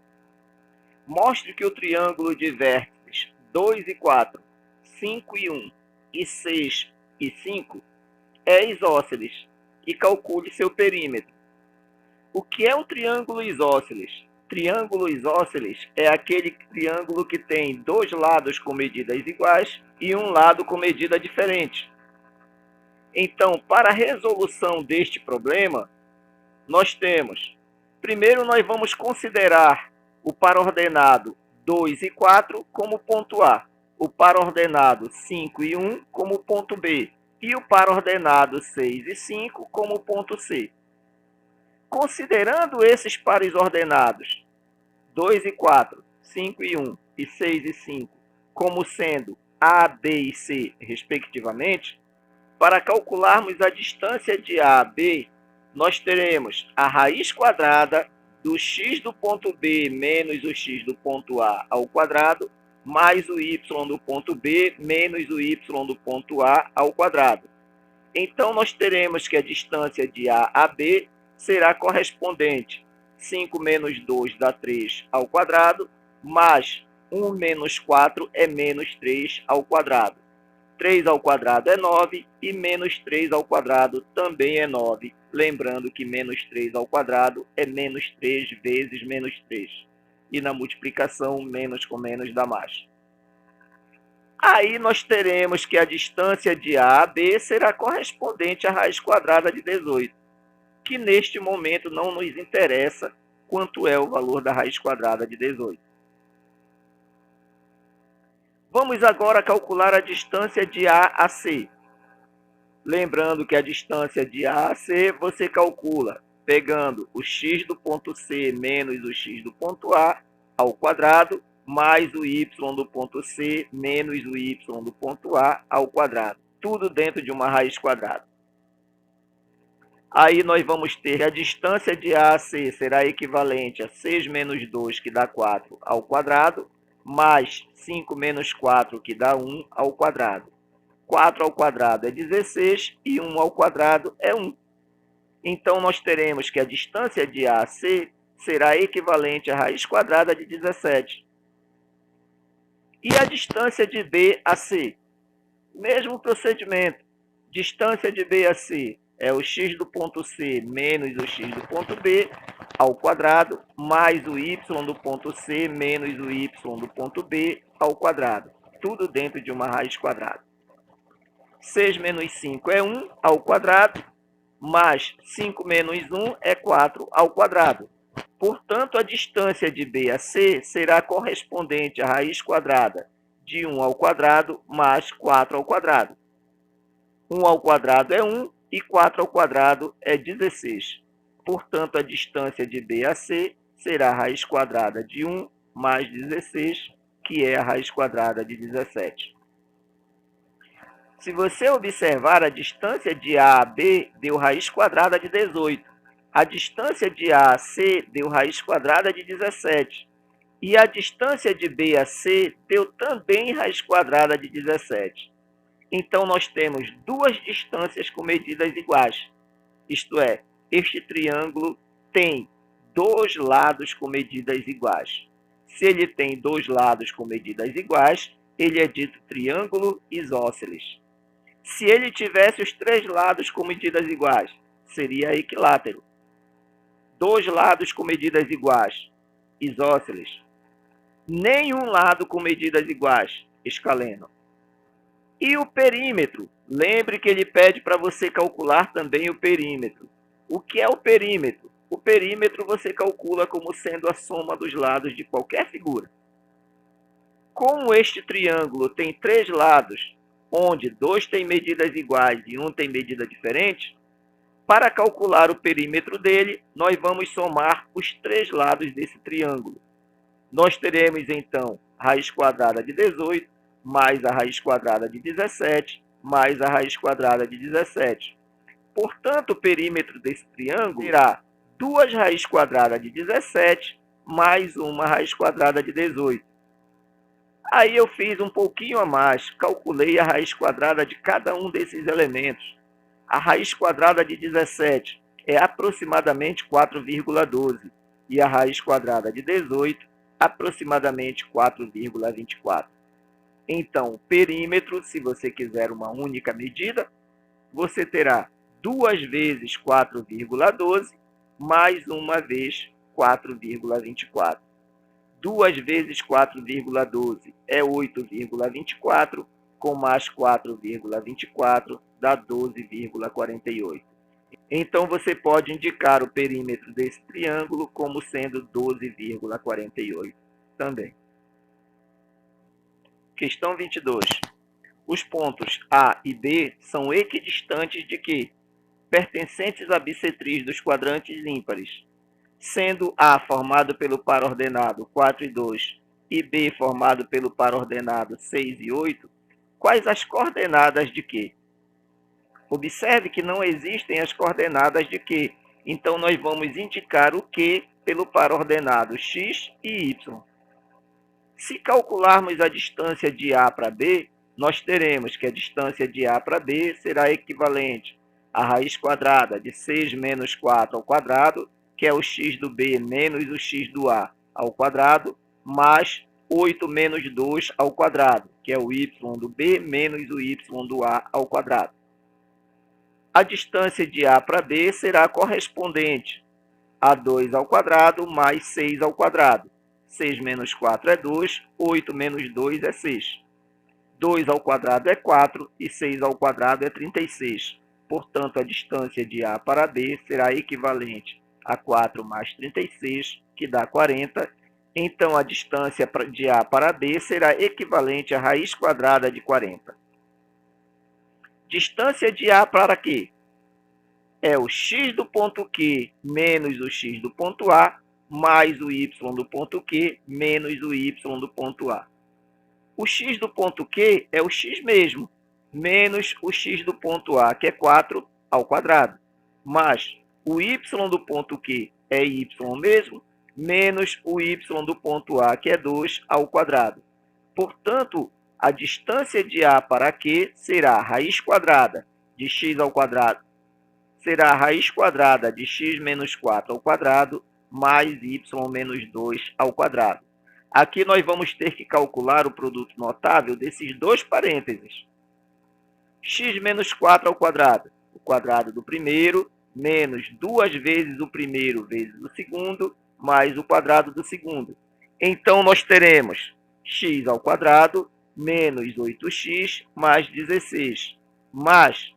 Mostre que o triângulo de vértices 2 e 4, 5 e 1 e 6 e 5 é isósceles e calcule seu perímetro. O que é um triângulo isósceles? Triângulo isósceles é aquele triângulo que tem dois lados com medidas iguais e um lado com medida diferente. Então, para a resolução deste problema, nós temos, primeiro nós vamos considerar o par ordenado 2 e 4 como ponto A, o par ordenado 5 e 1 como ponto B, e o par ordenado 6 e 5 como ponto C. Considerando esses pares ordenados, 2 e 4, 5 e 1 e 6 e 5, como sendo A, B e C, respectivamente, para calcularmos a distância de A a B, nós teremos a raiz quadrada do x do ponto B menos o x do ponto A ao quadrado, mais o y do ponto B menos o y do ponto A ao quadrado. Então, nós teremos que a distância de A a B será correspondente 5 menos 2 dá 3 ao quadrado, mais 1 menos 4 é menos 3 ao quadrado. 3 ao quadrado é 9 e menos 3 ao quadrado também é 9. Lembrando que menos 3 ao quadrado é menos 3 vezes menos 3. E na multiplicação, menos com menos dá mais. Aí nós teremos que a distância de A a B será correspondente à raiz quadrada de 18, que neste momento não nos interessa quanto é o valor da raiz quadrada de 18. Vamos agora calcular a distância de A a C. Lembrando que a distância de A a C você calcula pegando o x do ponto C menos o x do ponto A ao quadrado, mais o y do ponto C menos o y do ponto A ao quadrado. Tudo dentro de uma raiz quadrada. Aí nós vamos ter que a distância de A a C será equivalente a 6 menos 2, que dá 4, ao quadrado, mais 5 menos 4, que dá 1, ao quadrado. 4 ao quadrado é 16 e 1 ao quadrado é 1. Então, nós teremos que a distância de A a C será equivalente à raiz quadrada de 17. E a distância de B a C? Mesmo procedimento. Distância de B a C é o x do ponto C menos o x do ponto B ao quadrado, mais o y do ponto C menos o y do ponto B ao quadrado. Tudo dentro de uma raiz quadrada. 6 menos 5 é 1 ao quadrado, mais 5 menos 1 é 4 ao quadrado. Portanto, a distância de B a C será correspondente à raiz quadrada de 1 ao quadrado mais 4 ao quadrado. 1 ao quadrado é 1 e 4 ao quadrado é 16. Portanto, a distância de B a C será a raiz quadrada de 1 mais 16, que é a raiz quadrada de 17. Se você observar, a distância de A a B deu raiz quadrada de 18. A distância de A a C deu raiz quadrada de 17. E a distância de B a C deu também raiz quadrada de 17. Então, nós temos duas distâncias com medidas iguais. Isto é, este triângulo tem dois lados com medidas iguais. Se ele tem dois lados com medidas iguais, ele é dito triângulo isósceles. Se ele tivesse os três lados com medidas iguais, seria equilátero. Dois lados com medidas iguais, isósceles. Nenhum lado com medidas iguais, escaleno. E o perímetro? Lembre que ele pede para você calcular também o perímetro. O que é o perímetro? O perímetro você calcula como sendo a soma dos lados de qualquer figura. Como este triângulo tem três lados, onde dois têm medidas iguais e um tem medida diferente, para calcular o perímetro dele, nós vamos somar os três lados desse triângulo. Nós teremos, então, raiz quadrada de 18, mais a raiz quadrada de 17, mais a raiz quadrada de 17. Portanto, o perímetro desse triângulo será 2 raiz quadrada de 17, mais uma raiz quadrada de 18. Aí eu fiz um pouquinho a mais, calculei a raiz quadrada de cada um desses elementos. A raiz quadrada de 17 é aproximadamente 4,12 e a raiz quadrada de 18 aproximadamente 4,24. Então, o perímetro, se você quiser uma única medida, você terá 2 vezes 4,12 mais uma vez 4,24. 2 vezes 4,12 é 8,24, com mais 4,24 dá 12,48. Então, você pode indicar o perímetro desse triângulo como sendo 12,48 também. Questão 22. Os pontos A e B são equidistantes de quê? Pertencentes à bissetriz dos quadrantes ímpares, sendo A formado pelo par ordenado 4 e 2 e B formado pelo par ordenado 6 e 8, quais as coordenadas de quê? Observe que não existem as coordenadas de Q. Então, nós vamos indicar o Q pelo par ordenado x e y. Se calcularmos a distância de A para B, nós teremos que a distância de A para B será equivalente à raiz quadrada de 6 menos 4 ao quadrado, que é o x do B menos o x do A ao quadrado, mais 8 menos 2 ao quadrado, que é o y do B menos o y do A ao quadrado. A distância de A para B será correspondente a 2 ao quadrado mais 6 ao quadrado. 6 menos 4 é 2, 8 menos 2 é 6. 2 ao quadrado é 4 e 6 ao quadrado é 36. Portanto, a distância de A para B será equivalente a 4 mais 36, que dá 40. Então, a distância de A para B será equivalente à raiz quadrada de 40. Distância de A para Q é o x do ponto Q menos o x do ponto A, mais o y do ponto Q menos o y do ponto A. O x do ponto Q é o x mesmo, menos o x do ponto A, que é 4 ao quadrado, mais o y do ponto Q é y mesmo, menos o y do ponto A, que é 2 ao quadrado. Portanto, a distância de A para Q será a raiz quadrada de x ao quadrado, será a raiz quadrada de x menos 4 ao quadrado, mais y menos 2 ao quadrado. Aqui nós vamos ter que calcular o produto notável desses dois parênteses. X menos 4 ao quadrado, o quadrado do primeiro, menos 2 vezes o primeiro vezes o segundo, mais o quadrado do segundo. Então, nós teremos x ao quadrado menos 8x mais 16, mais,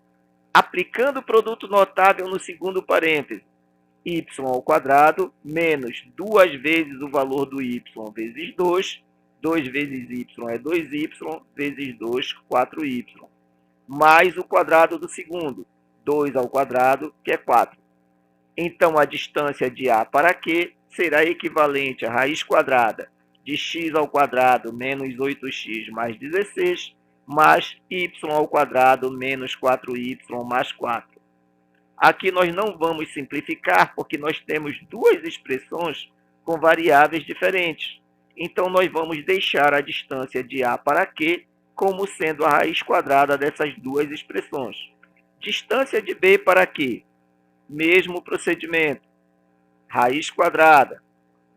aplicando o produto notável no segundo parêntese, y ao quadrado menos 2 vezes o valor do y vezes 2, 2 vezes y é 2y, vezes 2, 4y, mais o quadrado do segundo, 2 ao quadrado, que é 4. Então, a distância de A para Q será equivalente à raiz quadrada de x ao quadrado menos 8x mais 16, mais y ao quadrado menos 4y mais 4. Aqui nós não vamos simplificar, porque nós temos duas expressões com variáveis diferentes. Então, nós vamos deixar a distância de A para Q como sendo a raiz quadrada dessas duas expressões. Distância de B para Q, mesmo procedimento. Raiz quadrada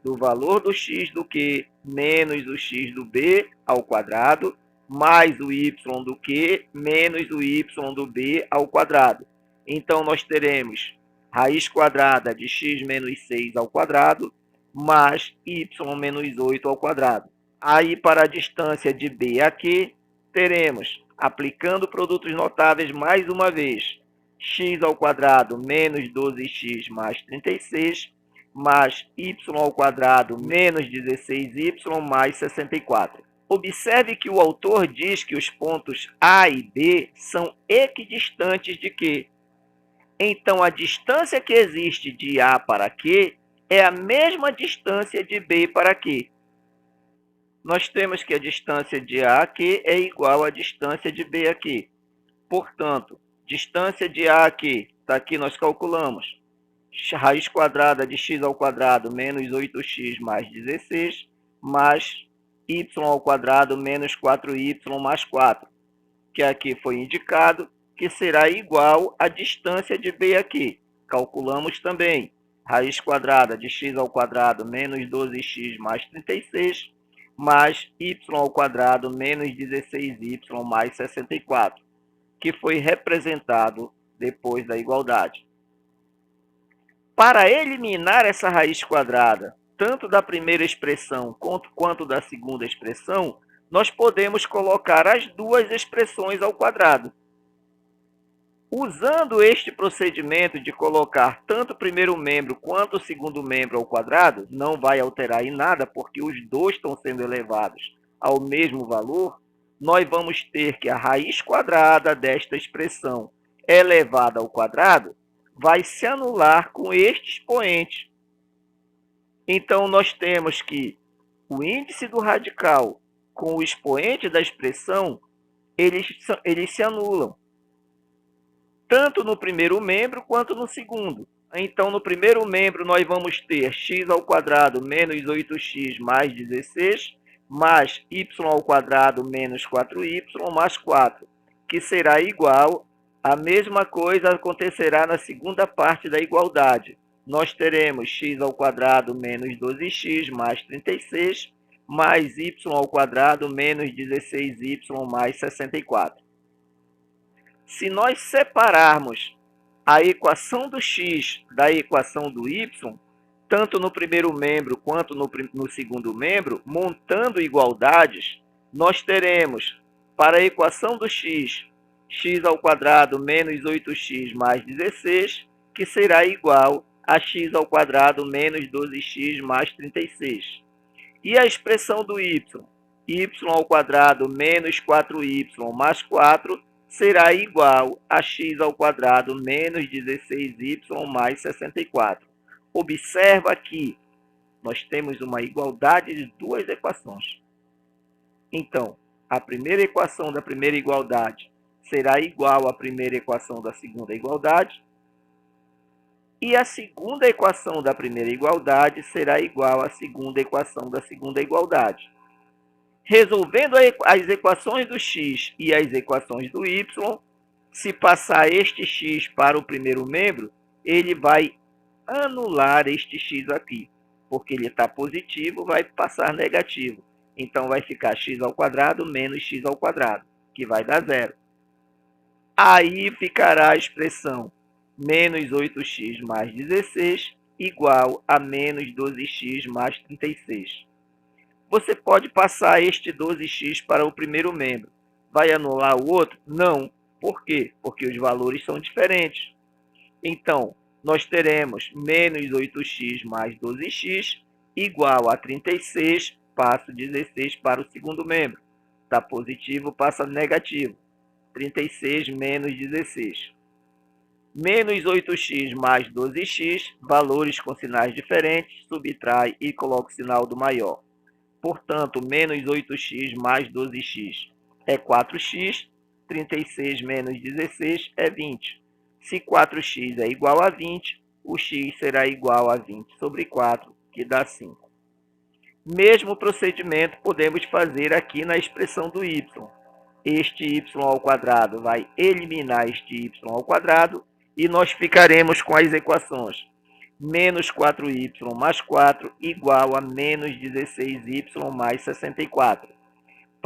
do valor do x do Q menos o x do B ao quadrado, mais o y do Q menos o y do B ao quadrado. Então, nós teremos raiz quadrada de x menos 6 ao quadrado mais y menos 8 ao quadrado. Aí, para a distância de B a Q, teremos, aplicando produtos notáveis mais uma vez, x ao quadrado menos 12x mais 36, mais y ao quadrado menos 16y mais 64. Observe que o autor diz que os pontos A e B são equidistantes de Q. Então, a distância que existe de A para Q é a mesma distância de B para Q. Nós temos que a distância de A a Q é igual à distância de B a Q. Portanto, distância de A a Q, está aqui, nós calculamos. Raiz quadrada de x ao quadrado menos 8x mais 16, mais y ao quadrado menos 4y mais 4, que aqui foi indicado, que será igual à distância de B aqui. Calculamos também raiz quadrada de x ao quadrado menos 12x mais 36, mais y ao quadrado menos 16y mais 64, que foi representado depois da igualdade. Para eliminar essa raiz quadrada, tanto da primeira expressão quanto da segunda expressão, nós podemos colocar as duas expressões ao quadrado. Usando este procedimento de colocar tanto o primeiro membro quanto o segundo membro ao quadrado, não vai alterar em nada, porque os dois estão sendo elevados ao mesmo valor, nós vamos ter que a raiz quadrada desta expressão elevada ao quadrado vai se anular com este expoente. Então, nós temos que o índice do radical com o expoente da expressão, eles se anulam, tanto no primeiro membro quanto no segundo. Então, no primeiro membro, nós vamos ter x ao quadrado menos 8x mais 16, mais y ao quadrado menos 4y mais 4, que será igual. A mesma coisa acontecerá na segunda parte da igualdade. Nós teremos x ao quadrado menos 12x mais 36, mais y ao quadrado menos 16y mais 64. Se nós separarmos a equação do x da equação do y, tanto no primeiro membro quanto no segundo membro, montando igualdades, nós teremos, para a equação do x, x ao quadrado menos 8x mais 16, que será igual a x ao quadrado menos 12x mais 36. E a expressão do y ao quadrado menos 4y mais 4, será igual a x ao quadrado menos 16y mais 64. Observa que nós temos uma igualdade de duas equações. Então, a primeira equação da primeira igualdade será igual à primeira equação da segunda igualdade, e a segunda equação da primeira igualdade será igual à segunda equação da segunda igualdade. Resolvendo as equações do x e as equações do y, se passar este x para o primeiro membro, ele vai anular este x aqui, porque ele está positivo, vai passar negativo. Então, vai ficar x ao quadrado menos x ao quadrado, que vai dar zero. Aí ficará a expressão menos 8x mais 16 igual a menos 12x mais 36. Você pode passar este 12x para o primeiro membro. Vai anular o outro? Não. Por quê? Porque os valores são diferentes. Então, nós teremos menos 8x mais 12x igual a 36, passo 16 para o segundo membro. Está positivo, passa negativo. 36 menos 16. Menos 8x mais 12x, valores com sinais diferentes, subtrai e coloca o sinal do maior. Portanto, menos 8x mais 12x é 4x, 36 menos 16 é 20. Se 4x é igual a 20, o x será igual a 20 sobre 4, que dá 5. Mesmo procedimento podemos fazer aqui na expressão do y. Este y ao quadrado vai eliminar este y ao quadrado e nós ficaremos com as equações menos 4y mais 4 igual a menos 16y mais 64.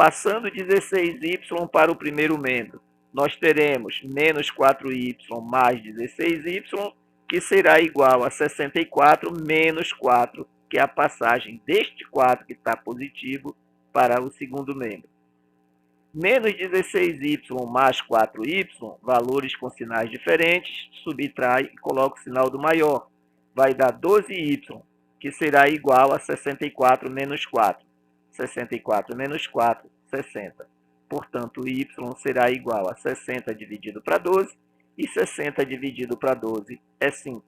Passando 16y para o primeiro membro, nós teremos menos 4y mais 16y, que será igual a 64 menos 4, que é a passagem deste 4 que está positivo para o segundo membro. Menos 16y mais 4y, valores com sinais diferentes, subtrai e coloca o sinal do maior. Vai dar 12y, que será igual a 64 menos 4. 64 menos 4, 60. Portanto, y será igual a 60 dividido para 12, e 60 dividido para 12 é 5.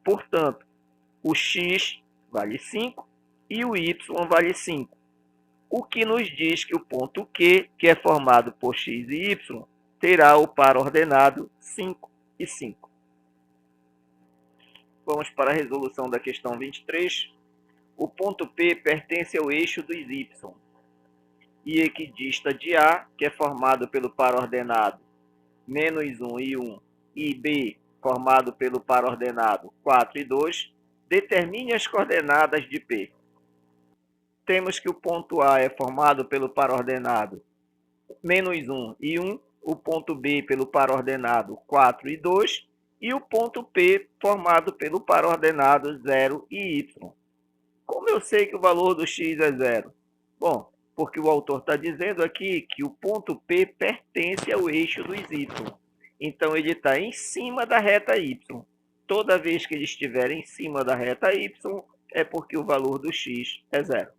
Portanto, o x vale 5 e o y vale 5. O que nos diz que o ponto Q, que é formado por x e y, terá o par ordenado 5 e 5. Vamos para a resolução da questão 23. O ponto P pertence ao eixo dos y e equidista de A, que é formado pelo par ordenado menos 1 e 1, e B, formado pelo par ordenado 4 e 2, determine as coordenadas de P. Temos que o ponto A é formado pelo par ordenado menos 1 e 1, o ponto B pelo par ordenado 4 e 2, e o ponto P formado pelo par ordenado 0 e y. Como eu sei que o valor do x é 0? Bom, porque o autor está dizendo aqui que o ponto P pertence ao eixo dos y. Então, ele está em cima da reta y. Toda vez que ele estiver em cima da reta y, é porque o valor do x é 0.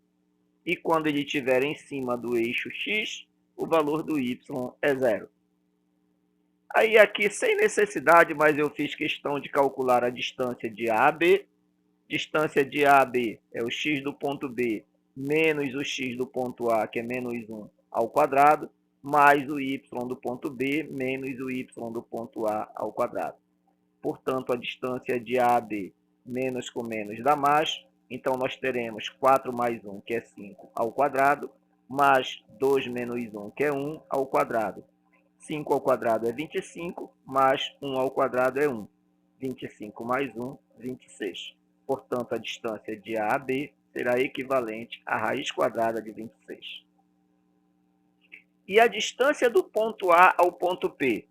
E quando ele estiver em cima do eixo x, o valor do y é 0. Aí aqui, sem necessidade, mas eu fiz questão de calcular a distância de A a B. Distância de A a B é o x do ponto B menos o x do ponto A, que é menos 1, ao quadrado, mais o y do ponto B menos o y do ponto A ao quadrado. Portanto, a distância de A a B, menos com menos dá mais. Então, nós teremos 4 mais 1, que é 5, ao quadrado, mais 2 menos 1, que é 1, ao quadrado. 5 ao quadrado é 25, mais 1 ao quadrado é 1. 25 mais 1, 26. Portanto, a distância de A a B será equivalente à raiz quadrada de 26. E a distância do ponto A ao ponto P?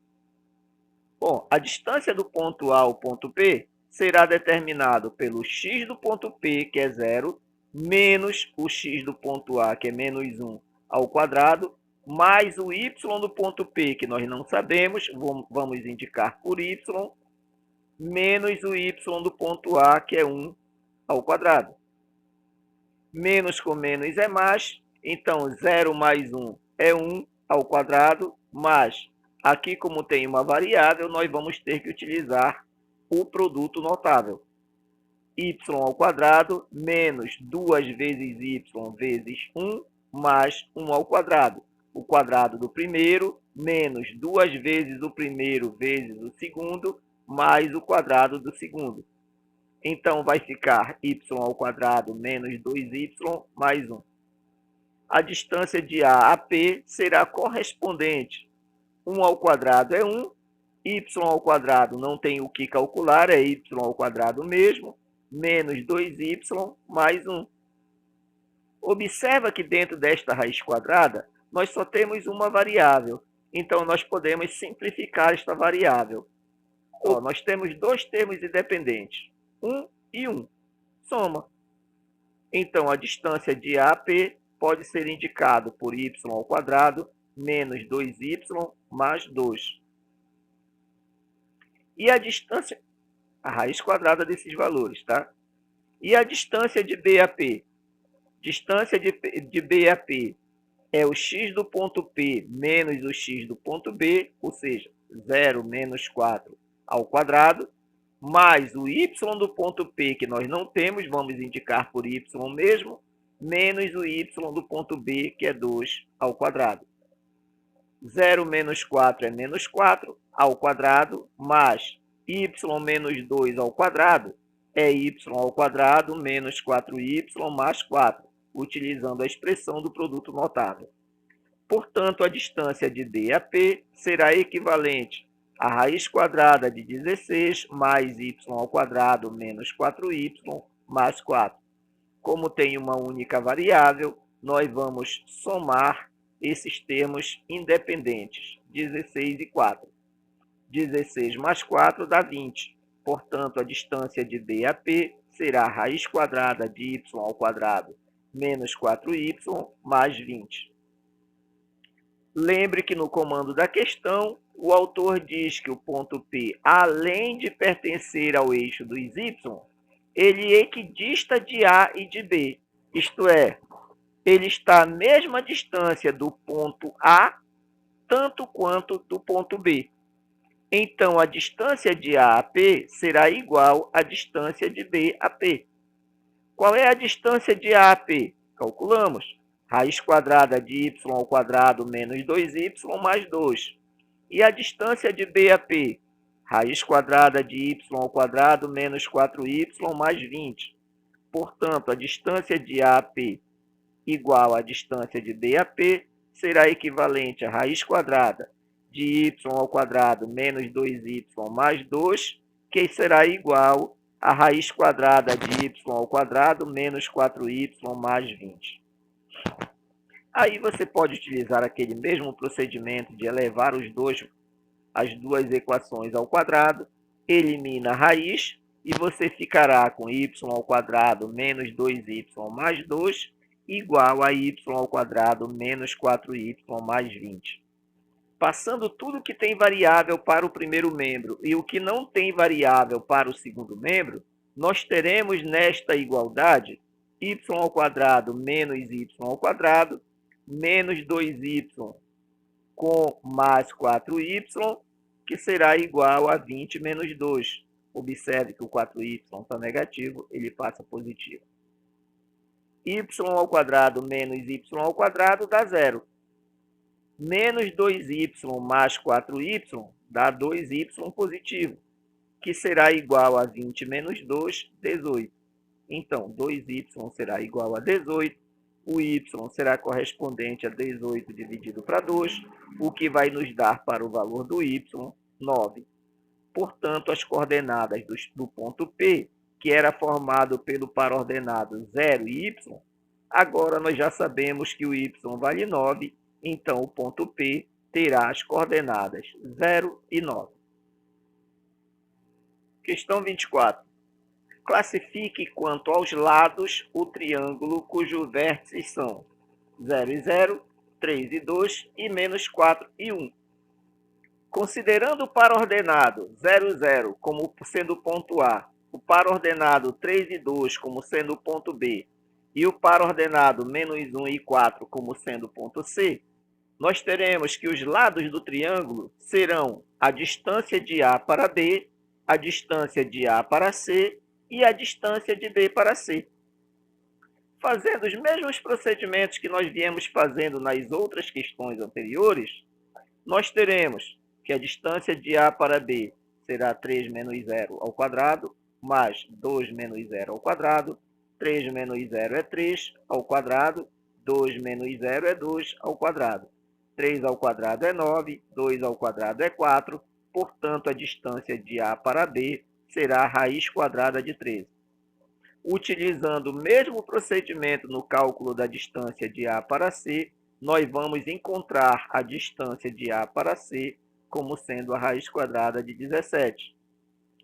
Bom, a distância do ponto A ao ponto P será determinado pelo x do ponto P, que é 0, menos o x do ponto A, que é menos 1, ao quadrado, mais o y do ponto P, que nós não sabemos, vamos indicar por y, menos o y do ponto A, que é 1, ao quadrado. Menos com menos é mais, então 0 mais 1 é 1 ao quadrado, mas aqui, como tem uma variável, nós vamos ter que utilizar o produto notável. Y ao quadrado menos 2 vezes y vezes 1 mais 1 ao quadrado. O quadrado do primeiro menos 2 vezes o primeiro vezes o segundo mais o quadrado do segundo. Então, vai ficar y ao quadrado menos 2y mais 1. A distância de A a P será correspondente. 1 ao quadrado é 1, y ao quadrado não tem o que calcular, é y ao quadrado mesmo, menos 2y mais 1. Observa que dentro desta raiz quadrada, nós só temos uma variável. Então, nós podemos simplificar esta variável. Nós temos dois termos independentes, 1 e 1. Soma. Então, a distância de A a P pode ser indicado por y ao quadrado menos 2y mais 2. E a distância, a raiz quadrada desses valores, tá? E a distância de B a P? Distância de B a P é o x do ponto P menos o x do ponto B, ou seja, 0 menos 4 ao quadrado, mais o y do ponto P, que nós não temos, vamos indicar por y mesmo, menos o y do ponto B, que é 2 ao quadrado. 0 menos 4 é menos 4 ao quadrado, mais y menos 2 ao quadrado é y ao quadrado menos 4y mais 4, utilizando a expressão do produto notável. Portanto, a distância de D a P será equivalente à raiz quadrada de 16 mais y ao quadrado menos 4y mais 4. Como tem uma única variável, nós vamos somar esses termos independentes, 16 e 4. 16 mais 4 dá 20. Portanto, a distância de B a P será a raiz quadrada de y ao quadrado menos 4y mais 20. Lembre que no comando da questão, o autor diz que o ponto P, além de pertencer ao eixo dos y, ele equidista de A e de B. Isto é, ele está à mesma distância do ponto A, tanto quanto do ponto B. Então, a distância de A a P será igual à distância de B a P. Qual é a distância de A a P? Calculamos. Raiz quadrada de y ao quadrado menos 2y mais 2. E a distância de B a P? Raiz quadrada de y ao quadrado menos 4y mais 20. Portanto, a distância de A a P igual à distância de B a P será equivalente a raiz quadrada de y ao quadrado menos 2y mais 2, que será igual a raiz quadrada de y ao quadrado menos 4y mais 20. Aí você pode utilizar aquele mesmo procedimento de elevar as duas equações ao quadrado, elimina a raiz e você ficará com y ao quadrado menos 2y mais 2 igual a y ao quadrado menos 4y mais 20. Passando tudo que tem variável para o primeiro membro e o que não tem variável para o segundo membro, nós teremos nesta igualdade y ao quadrado menos y ao quadrado menos 2y com mais 4y, que será igual a 20 menos 2. Observe que o 4y está negativo, ele passa positivo. Y ao quadrado menos y ao quadrado dá 0. Menos 2y mais 4y dá 2y positivo, que será igual a 20 menos 2, 18. Então, 2y será igual a 18. O y será correspondente a 18 dividido para 2, o que vai nos dar para o valor do y 9. Portanto, as coordenadas do ponto P, que era formado pelo par ordenado 0 e y, agora nós já sabemos que o y vale 9, então o ponto P terá as coordenadas 0 e 9. Questão 24. Classifique quanto aos lados o triângulo cujos vértices são 0 e 0, 3 e 2 e menos 4 e 1. Considerando o par ordenado 0 e 0 como sendo o ponto A, o par ordenado 3 e 2 como sendo o ponto B e o par ordenado menos 1 e 4 como sendo o ponto C, nós teremos que os lados do triângulo serão a distância de A para B, a distância de A para C e a distância de B para C. Fazendo os mesmos procedimentos que nós viemos fazendo nas outras questões anteriores, nós teremos que a distância de A para B será 3 menos 0 ao quadrado, mais 2 menos 0 ao quadrado, 3 menos 0 é 3 ao quadrado, 2 menos 0 é 2 ao quadrado. 3 ao quadrado é 9, 2 ao quadrado é 4, portanto, a distância de A para B será a raiz quadrada de 13. Utilizando o mesmo procedimento no cálculo da distância de A para C, nós vamos encontrar a distância de A para C como sendo a raiz quadrada de 17.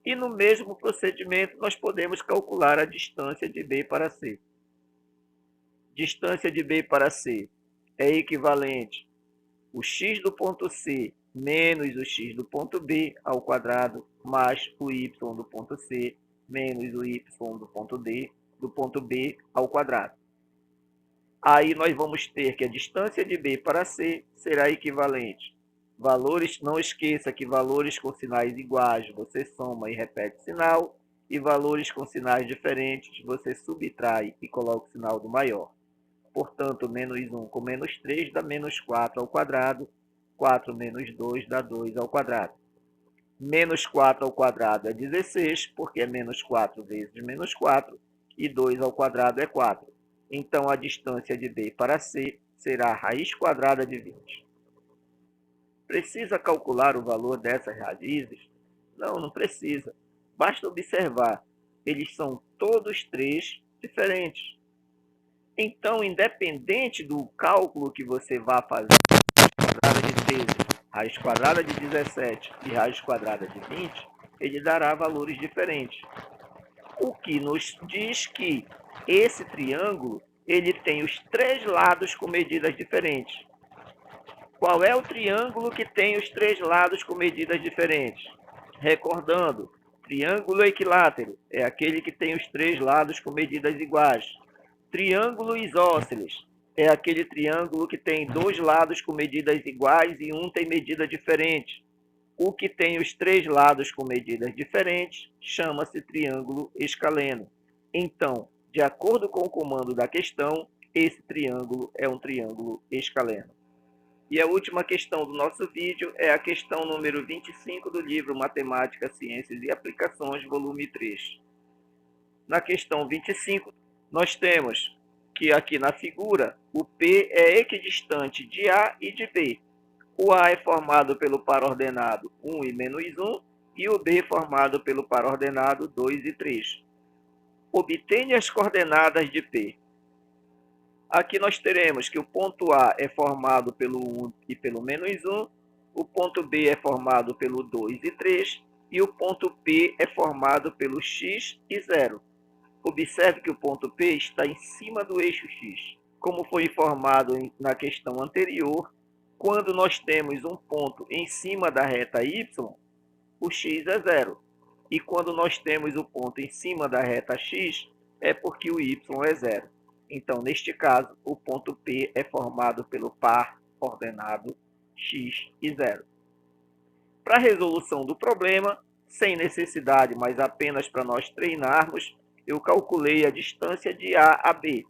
E no mesmo procedimento, nós podemos calcular a distância de B para C. Distância de B para C é equivalente o x do ponto C menos o x do ponto B ao quadrado, mais o y do ponto C, menos o y do ponto B ao quadrado. Aí nós vamos ter que a distância de B para C será equivalente. Valores, não esqueça que valores com sinais iguais você soma e repete sinal, e valores com sinais diferentes você subtrai e coloca o sinal do maior. Portanto, menos 1 com menos 3 dá menos 4 ao quadrado, 4 menos 2 dá 2 ao quadrado. Menos 4 ao quadrado é 16, porque é menos 4 vezes menos 4, e 2 ao quadrado é 4. Então, a distância de B para C será a raiz quadrada de 20. Precisa calcular o valor dessas raízes? Não, não precisa. Basta observar. Eles são todos três diferentes. Então, independente do cálculo que você vá fazer, raiz quadrada de 13, raiz quadrada de 17 e raiz quadrada de 20, ele dará valores diferentes. O que nos diz que esse triângulo ele tem os três lados com medidas diferentes. Qual é o triângulo que tem os três lados com medidas diferentes? Recordando, triângulo equilátero é aquele que tem os três lados com medidas iguais. Triângulo isósceles é aquele triângulo que tem dois lados com medidas iguais e um tem medida diferente. O que tem os três lados com medidas diferentes chama-se triângulo escaleno. Então, de acordo com o comando da questão, esse triângulo é um triângulo escaleno. E a última questão do nosso vídeo é a questão número 25 do livro Matemática, Ciências e Aplicações, volume 3. Na questão 25, nós temos que aqui na figura, o P é equidistante de A e de B. O A é formado pelo par ordenado 1 e menos 1, e o B formado pelo par ordenado 2 e 3. Obtenha as coordenadas de P. Aqui nós teremos que o ponto A é formado pelo 1 e pelo menos 1, o ponto B é formado pelo 2 e 3, e o ponto P é formado pelo x e 0. Observe que o ponto P está em cima do eixo x. Como foi informado na questão anterior, quando nós temos um ponto em cima da reta y, o x é 0. E quando nós temos o ponto em cima da reta x, é porque o y é 0. Então, neste caso, o ponto P é formado pelo par ordenado x e 0. Para a resolução do problema, sem necessidade, mas apenas para nós treinarmos, eu calculei a distância de A a B,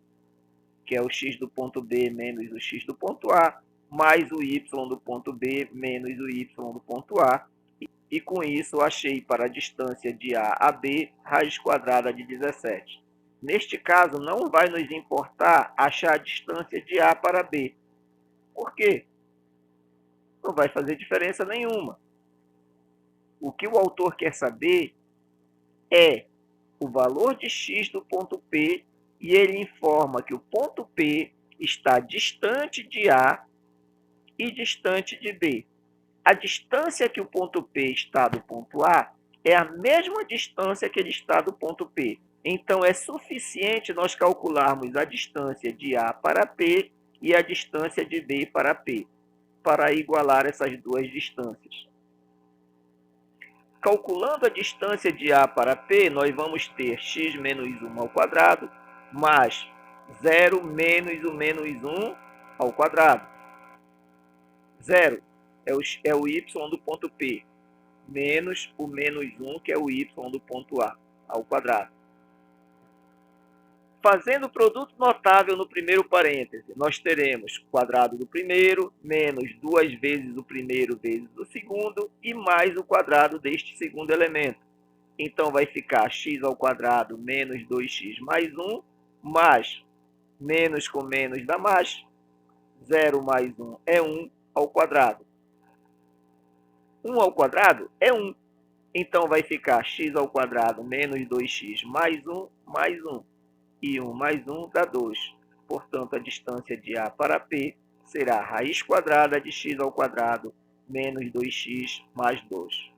que é o x do ponto B menos o x do ponto A, mais o y do ponto B menos o y do ponto A. E com isso, achei para a distância de A a B, raiz quadrada de 17. Neste caso, não vai nos importar achar a distância de A para B. Por quê? Não vai fazer diferença nenhuma. O que o autor quer saber é o valor de x do ponto P, e ele informa que o ponto P está distante de A e distante de B. A distância que o ponto P está do ponto A é a mesma distância que ele está do ponto P. Então, é suficiente nós calcularmos a distância de A para P e a distância de B para P, para igualar essas duas distâncias. Calculando a distância de A para P, nós vamos ter x menos 1 ao quadrado, mais 0 menos o menos 1 ao quadrado. 0 é o y do ponto P, menos o menos 1, que é o y do ponto A, ao quadrado. Fazendo o produto notável no primeiro parêntese, nós teremos quadrado do primeiro, menos 2 vezes o primeiro vezes o segundo, e mais o quadrado deste segundo elemento. Então, vai ficar x ao quadrado menos 2x mais 1, mais menos com menos dá mais, 0 mais 1 é 1 ao quadrado. 1 ao quadrado é 1. Então, vai ficar x ao quadrado menos 2x mais 1, mais 1. E 1 mais 1 dá 2. Portanto, a distância de A para P será a raiz quadrada de x ao quadrado menos 2x mais 2.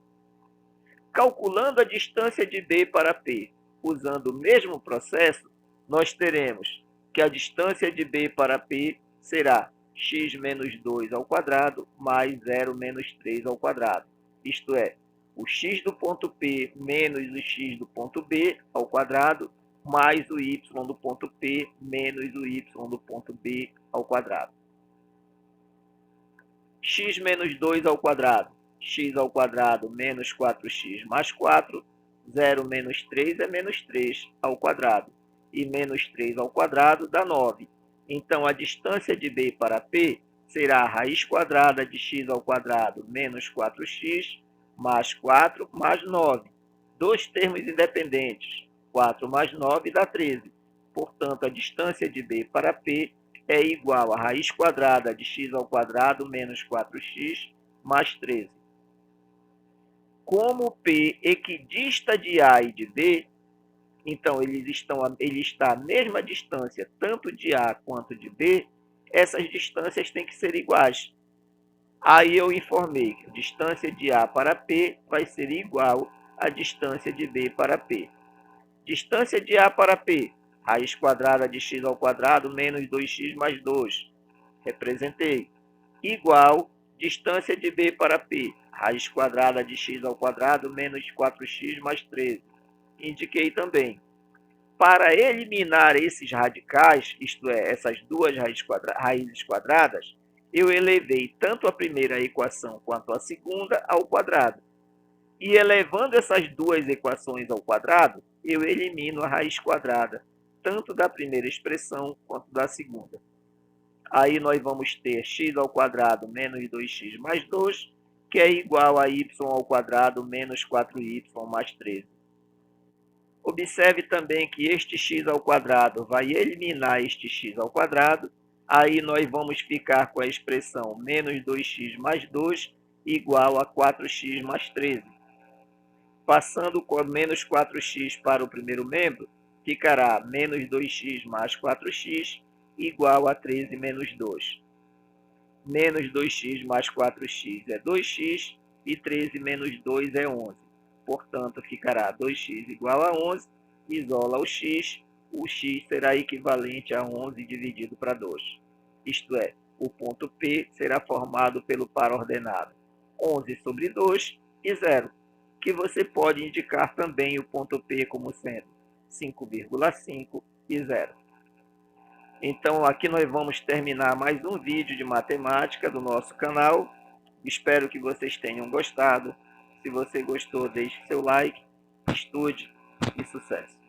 Calculando a distância de B para P, usando o mesmo processo, nós teremos que a distância de B para P será x menos 2 ao quadrado mais 0 menos 3 ao quadrado. Isto é, o x do ponto P menos o x do ponto B ao quadrado, mais o y do ponto P menos o y do ponto B ao quadrado. X menos 2 ao quadrado. X ao quadrado menos 4x mais 4. 0 menos 3 é menos 3 ao quadrado. E menos 3 ao quadrado dá 9. Então, a distância de B para P será a raiz quadrada de x ao quadrado menos 4x mais 4 mais 9. Dois termos independentes. 4 mais 9 dá 13. Portanto, a distância de B para P é igual a raiz quadrada de x ao quadrado menos 4x mais 13. Como P equidista de A e de B, então ele está à mesma distância, tanto de A quanto de B, essas distâncias têm que ser iguais. Aí eu informei que a distância de A para P vai ser igual à distância de B para P. Distância de A para P, raiz quadrada de x ao quadrado menos 2x mais 2. Representei. Igual distância de B para P, raiz quadrada de x ao quadrado menos 4x mais 13. Indiquei também. Para eliminar esses radicais, isto é, essas duas raízes quadradas, eu elevei tanto a primeira equação quanto a segunda ao quadrado. E elevando essas duas equações ao quadrado, eu elimino a raiz quadrada, tanto da primeira expressão quanto da segunda. Aí nós vamos ter x ao quadrado menos 2x mais 2, que é igual a y ao quadrado menos 4y mais 13. Observe também que este x ao quadrado vai eliminar este x ao quadrado. Aí nós vamos ficar com a expressão menos 2x mais 2 igual a 4x mais 13. Passando com menos 4x para o primeiro membro, ficará menos 2x mais 4x igual a 13 menos 2. Menos 2x mais 4x é 2x e 13 menos 2 é 11. Portanto, ficará 2x igual a 11, isola o x será equivalente a 11 dividido para 2. Isto é, o ponto P será formado pelo par ordenado 11 sobre 2 e 0, que você pode indicar também o ponto P como sendo 5,5 e 0. Então, aqui nós vamos terminar mais um vídeo de matemática do nosso canal. Espero que vocês tenham gostado. Se você gostou, deixe seu like, estude e sucesso!